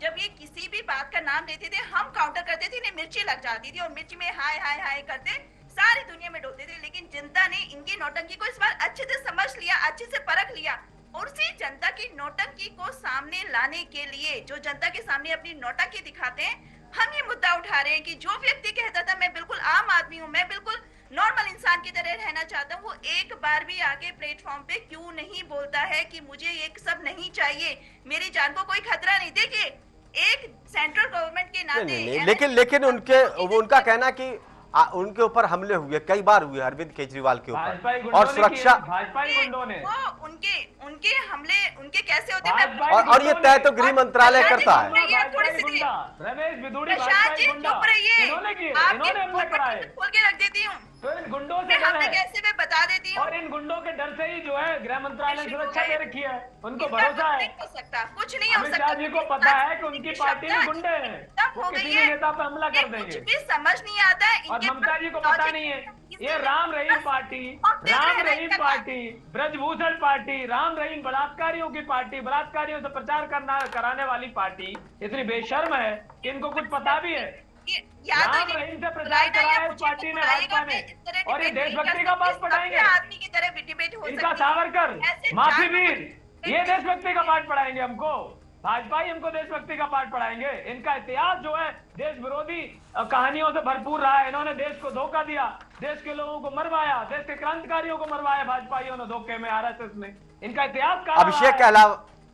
जब ये किसी भी बात का नाम लेते थे, हम काउंटर करते थे, इन्हें मिर्ची लग जाती थी, और मिर्ची में हाय हाय हाय करते सारी दुनिया में डोलते थे। लेकिन जनता ने इनकी नौटंकी को इस बार अच्छे से समझ लिया, अच्छे से परख लिया, और उसी जनता की नौटंकी को सामने लाने के लिए, जो जनता के सामने अपनी नौटंकी दिखाते हैं, हम ये मुद्दा उठा रहे हैं कि जो व्यक्ति कहता था मैं बिल्कुल आम आदमी हूँ, मैं बिल्कुल नॉर्मल इंसान की तरह रहना चाहता हूँ, वो एक बार भी आके प्लेटफॉर्म पे क्यों नहीं बोलता है कि मुझे ये सब नहीं चाहिए, मेरी जान को कोई खतरा नहीं। देखिए, एक सेंट्रल गवर्नमेंट के नाते लेकिन उनका कहना कि उनके ऊपर हमले हुए, कई बार हुए अरविंद केजरीवाल के ऊपर, और सुरक्षा उनके हमले उनके कैसे होते हैं, और ये तय तो गृह मंत्रालय करता है। रमेश बिदूड़ी चुप रहिए, खोल के रख देती हूँ, तो इन गुंडों से कैसे मैं बता देती हूँ, और इन गुंडों के डर से ही जो है गृह मंत्रालय ने सुरक्षा दे रखी है, उनको भरोसा है। हो सकता कुछ नहीं हो सकता। अमित शाह जी को पता है कि उनकी पार्टी में गुंडे हैं, वो किसी भी नेता पर हमला कर देंगे। कुछ भी समझ नहीं आता है, और ममता जी को पता नहीं है, ये राम रहीम पार्टी, ब्रजभूषण पार्टी, राम रहीम बलात्कारियों की पार्टी, बलात्कारियों से प्रचार कराने वाली पार्टी इतनी बेशर्म है कि इनको कुछ पता भी है। राम रहीम से प्रचार कराया इस पार्टी ने भाजपा में, और ये देशभक्ति का पाठ पढ़ाएंगे, आदमी की तरह डिबेट हो इनका सावरकर माफी वीर, ये देशभक्ति का पाठ पढ़ाएंगे हमको, भाजपा ही हमको देशभक्ति का पाठ पढ़ाएंगे। इनका इतिहास जो है देश विरोधी कहानियों से भरपूर रहा है। इन्होंने देश को धोखा दिया, देश के लोगों को मरवाया, देश के क्रांतिकारियों को मरवाया भाजपाइयों ने धोखे में, आरएसएस ने। इनका इतिहास का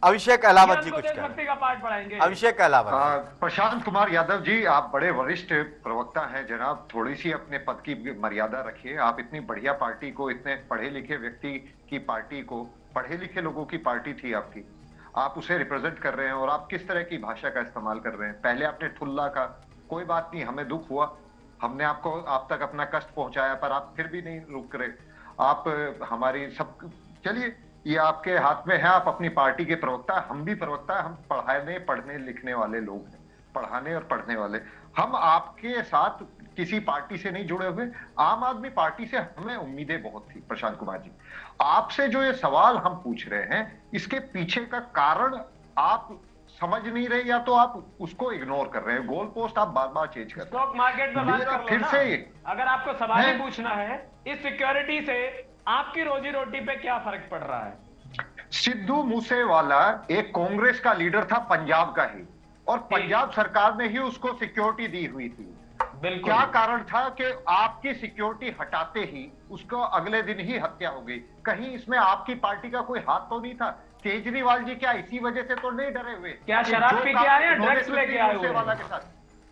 अभिषेक अहलावत जी ये कुछ देशभक्ति का पाठ पढ़ाएंगे। अभिषेक अहलावत। प्रशांत कुमार यादव जी, आप बड़े वरिष्ठ प्रवक्ता हैं जनाब, थोड़ी सी अपने पद की मर्यादा रखिए। आप इतनी बढ़िया पार्टी को, इतने पढ़े लिखे व्यक्ति की पार्टी को, पढ़े लिखे लोगों की पार्टी थी आपकी, आप उसे रिप्रेजेंट कर रहे हैं और आप किस तरह की भाषा का इस्तेमाल कर रहे हैं। पहले आपने ठुल्ला का, कोई बात नहीं, हमें दुख हुआ, हमने आपको आप तक अपना कष्ट पहुंचाया, पर आप फिर भी नहीं रुक रहे। आप हमारी सब, चलिए ये आपके हाथ में है, आप अपनी पार्टी के प्रवक्ता, हम भी प्रवक्ता, हम पढ़ने लिखने वाले लोग हैं, पढ़ाने और पढ़ने वाले। हम आपके साथ किसी पार्टी से नहीं जुड़े हुए, आम आदमी पार्टी से हमें उम्मीदें बहुत थी। प्रशांत कुमार जी, आपसे जो ये सवाल हम पूछ रहे हैं, इसके पीछे का कारण आप समझ नहीं रहे, या तो आप उसको इग्नोर कर रहे हैं। गोल पोस्ट आप बार बार चेंज कर रहे हैं। स्टॉक मार्केट में बात कर लो फिर ना। से अगर आपको सवाल ही पूछना है, इस सिक्योरिटी से आपकी रोजी रोटी पे क्या फर्क पड़ रहा है? सिद्धू मूसेवाला एक कांग्रेस का लीडर था, पंजाब का ही, और पंजाब सरकार ने ही उसको सिक्योरिटी दी हुई थी। बिल्कुल। क्या कारण था कि आपकी सिक्योरिटी हटाते ही उसको अगले दिन ही हत्या हो गई? कहीं इसमें आपकी पार्टी का कोई हाथ तो नहीं था? केजरीवाल जी क्या इसी वजह से तो नहीं डरे हुए? क्या शराब पी के आए हैं, ड्रग्स लेके आए हुए हैं? के साथ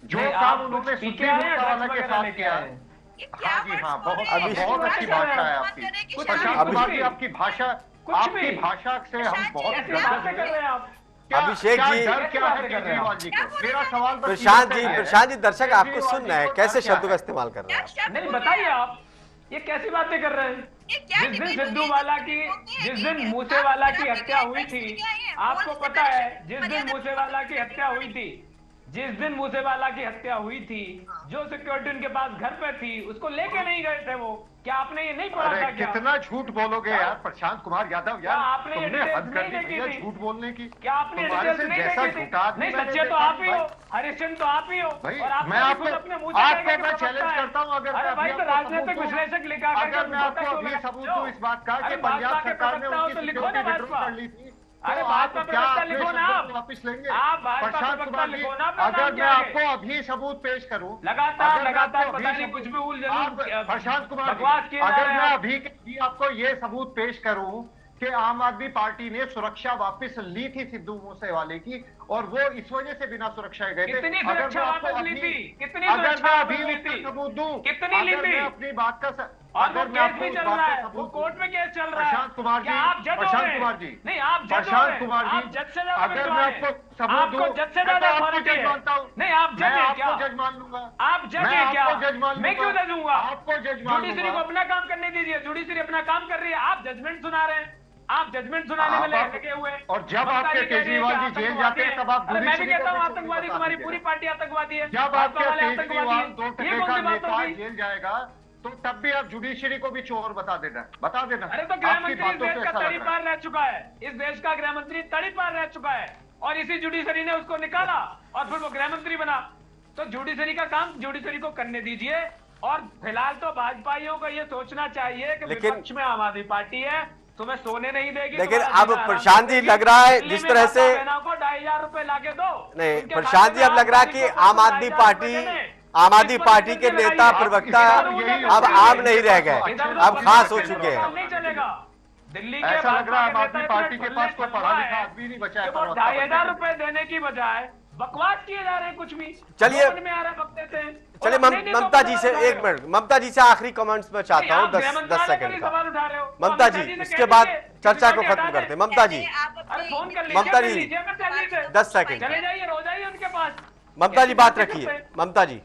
जो काम उन्होंने सिद्धू मूसेवाला के साथ किया है। हाँ जी हाँ, बहुत अच्छी भाषा है आपकी प्रशांत कुमार जी, आपकी भाषा से हम बहुत अभिषेक जी, क्या है केजरीवाल जी को? मेरा सवाल बस प्रशांत जी, दर्शक आपको सुन रहे हैं, कैसे शब्दों का इस्तेमाल कर रहे हैं? नहीं बताइए आप, ये कैसी बातें कर रहे हैं? जिस दिन सिद्धू वाला की, जिस दिन मूसेवाला की हत्या हुई थी, आपको पता है, जिस दिन मूसेवाला की हत्या हुई थी, जो सिक्योरिटी उनके पास घर पे थी, उसको लेके नहीं गए थे वो। क्या आपने ये नहीं पढ़ा था? क्या कितना झूठ बोलोगे यार प्रशांत कुमार यादव, यार आपने तुमने हद कर दी भैया झूठ बोलने की। क्या आपने तुम्हारे से जैसा झूठा आदमी नहीं, सच्चे तो आप ही हो, हरिश्चंद्र तो आप ही हो। भाई, और मैं आपको अपने मुंह से मैं चैलेंज करता हूँ, अगर अरे भाई, तो राजनीतिक विश्लेषक लिखा अगर मैं आपको अभी सबूत दूं इस बात का कि पंजाब सरकार ने उनकी सिक्योरिटी विड्रॉ कर ली थी, अरे आप भाजपा क्या प्रवक्ता अपने लिखो ना, शब्दों को वापिस लेंगे? आप भाजपा प्रशांत प्रवक्ता कुमार जी, लिखो ना, अपना अगर नाम मैं क्या है? आपको अभी सबूत पेश करूं, लगातार पता नहीं कुछ भी उल प्रशांत कुमार बकवास जी, किए जा अगर रहे मैं हैं। अभी भी आपको ये सबूत पेश करूं कि आम आदमी पार्टी ने सुरक्षा वापस ली थी सिद्धू मूसेवाले की, और वो इस वजह से बिना सुरक्षा गए थे। कितनी अगर सुरक्षा मैं आपको वापस ली अभी- थी? कितनी अगर सुरक्षा मैं वापस अभी ली भी थी? सबूत दूं, कितनी ली अगर थी? मैं अपनी बात का और अगर वो मैं केस आपको भी उस चल बात रहा का है, वो सबूत कोर्ट में केस चल रहा है। प्रशांत कुमार जी, क्या आप जज हो प्रशांत गए? कुमार जी, नहीं, आप जज हो प्रशांत गए। कुमार जी, आप जज से ज्यादा अगर विद्वान मैं हैं। आपको सबूत आपको दूं, जज से मैं ज्यादा तो आपको अथॉरिटी जज है। मानता हूं। नहीं, आप जज मैं हैं क्या? आपको जज मान लूंगा। आप जज मैं हैं क्या? आपको जज मान मैं क्यों लूंगा। जज हूंगा? आपको जज मान जुडिशरी को लूंगा। अपना काम करने दीजिए, जुडिशरी अपना काम कर रही है, आप जजमेंट सुना रहे हैं। आप जजमेंट सुनाने में लगे हुए हैं। और जब आपके केजरीवाल जी जेल जाते हैं, तब आप अरे मैं भी जुडिशरी को कहता हूँ भी आतंकवादी, बता तुम्हारी दीजिए। पूरी पार्टी आतंकवादी है। जब भाजपा आपके वाले आतंकवादी केजरीवाल हैं। 2 ये टके कौन का सी बात नेता होगी? जेल जाएगा, तो तब भी आप जुडिशरी को भी चोर बता देना। अरे तो गृह आपकी मंत्री इस बातों देश से का ऐसा लग रहा है। तड़ीपार रह चुका है, इस देश का गृह मंत्री तड़ीपार रह चुका है, और इसी जुडिशरी ने उसको निकाला और फिर वो गृह मंत्री बना। तो जुडिशरी का काम जुडिशरी को करने दीजिए। और फिलहाल तो भाजपाइयों को ये सोचना चाहिए कि विपक्ष में आम आदमी पार्टी है, तुम्हें सोने नहीं देगी। लेकिन अब प्रशांत जी लग रहा है जिस तरह से, 2,500 रुपए लाके दो। नहीं प्रशांत जी अब लग रहा है कि आम आदमी पार्टी के नेता प्रवक्ता अब आम नहीं रह गए, अब खास हो चुके हैं। नहीं चलेगा। दिल्ली के ऐसा लग रहा है आम भाजपा आदमी के पार्टी के पास कोई पढ़ा लिखा है आदमी नहीं बचा है। कि वो 2,500 रुपए देने की बजाय बकवास किए जा रहे हैं कुछ भी। चलिए, समझ में आ रहा है, बक देते हैं। चलिए ममता जी से एक मिनट, ममता जी से आखिरी कमेंट्स में चाहता हूँ 10 सेकंड का। सवाल उठा रहे हो। ममता जी, इसके बाद चर्चा को खत्म करते हैं। ममता जी, अरे फोन कर लीजिए, ममता कर जी, लीजिए, मैं कर लीजिए। 10 सेकंड। चले जाइए, रो जाइए उनके पास। ममता जी बात रखिए। ममता जी,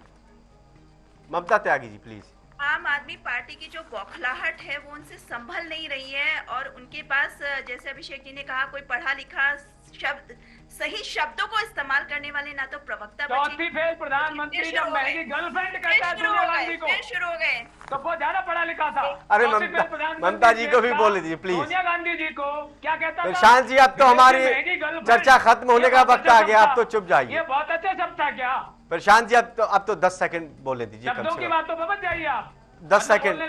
ममता त्यागी जी प्लीज। आम आदमी पार्टी की जो बौखलाहट है वो उनसे संभल नहीं रही है, और उनके पास जैसे अभिषेक जी ने कहा, कोई पढ़ा लिखा शब्द, सही शब्दों को इस्तेमाल करने वाले ना तो प्रवक्ता चौथी फेल प्रधानमंत्री जब महंगी गर्लफ्रेंड कहता है सोनिया गांधी को, शुरू हो गए, तो वो ज्यादा पढ़ा लिखा था। अरे ममता जी को भी बोल दीजिए प्लीज। सोनिया गांधी जी को क्या कहता था? प्रशांत जी अब तो हमारी चर्चा खत्म होने का वक्त आ गया, अब तो चुप जाइए। ये बहुत अच्छा शब्द था क्या? प्रशांत जी अब तो 10 सेकंड बोले दीजिए कम शब्दों से की कम। बातों पर मत जाइए आप। 10 सेकंड।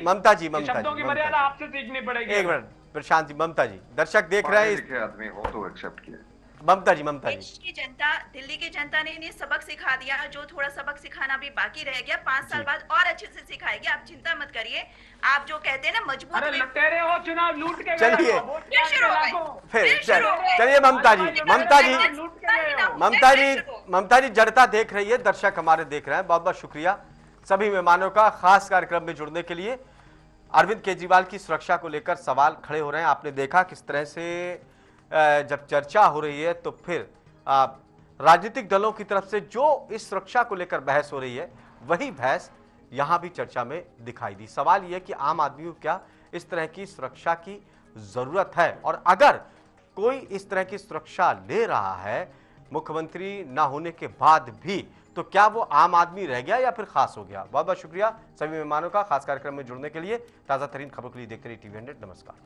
ममता जी, शब्दों की मर्यादा आपसे सीखनी पड़ेगी। एक मिनट प्रशांत जी, ममता जी, दर्शक देख रहे हैं लिखे आदमी हो तो एक्सेप्ट किया। ममता जी देश की जनता, दिल्ली की जनता ने इन्हें सबक सिखा दिया। जो थोड़ा सबक सिखाना भी बाकी रह गया, 5 साल बाद और अच्छे से सिखाएगी। आप चिंता मत करिए। आप जो कहते हैं ना मजबूत, अरे लुटेरे हो, चुनाव लूट के चलिए फिर शुरू हो गए। चलिए ममता जी जड़ता देख रही है, दर्शक हमारे देख रहे हैं। बहुत बहुत शुक्रिया सभी मेहमानों का खास कार्यक्रम में जुड़ने के लिए। अरविंद केजरीवाल की सुरक्षा को लेकर सवाल खड़े हो रहे हैं। आपने देखा किस तरह से जब चर्चा हो रही है तो फिर राजनीतिक दलों की तरफ से जो इस सुरक्षा को लेकर बहस हो रही है, वही बहस यहां भी चर्चा में दिखाई दी। सवाल यह कि आम आदमी को क्या इस तरह की सुरक्षा की जरूरत है, और अगर कोई इस तरह की सुरक्षा ले रहा है मुख्यमंत्री ना होने के बाद भी, तो क्या वो आम आदमी रह गया या फिर खास हो गया। बहुत बहुत शुक्रिया सभी मेहमानों का खास कार्यक्रम में जुड़ने के लिए। ताजा तरीन खबरों के लिए देखते रहिए TV 100। नमस्कार।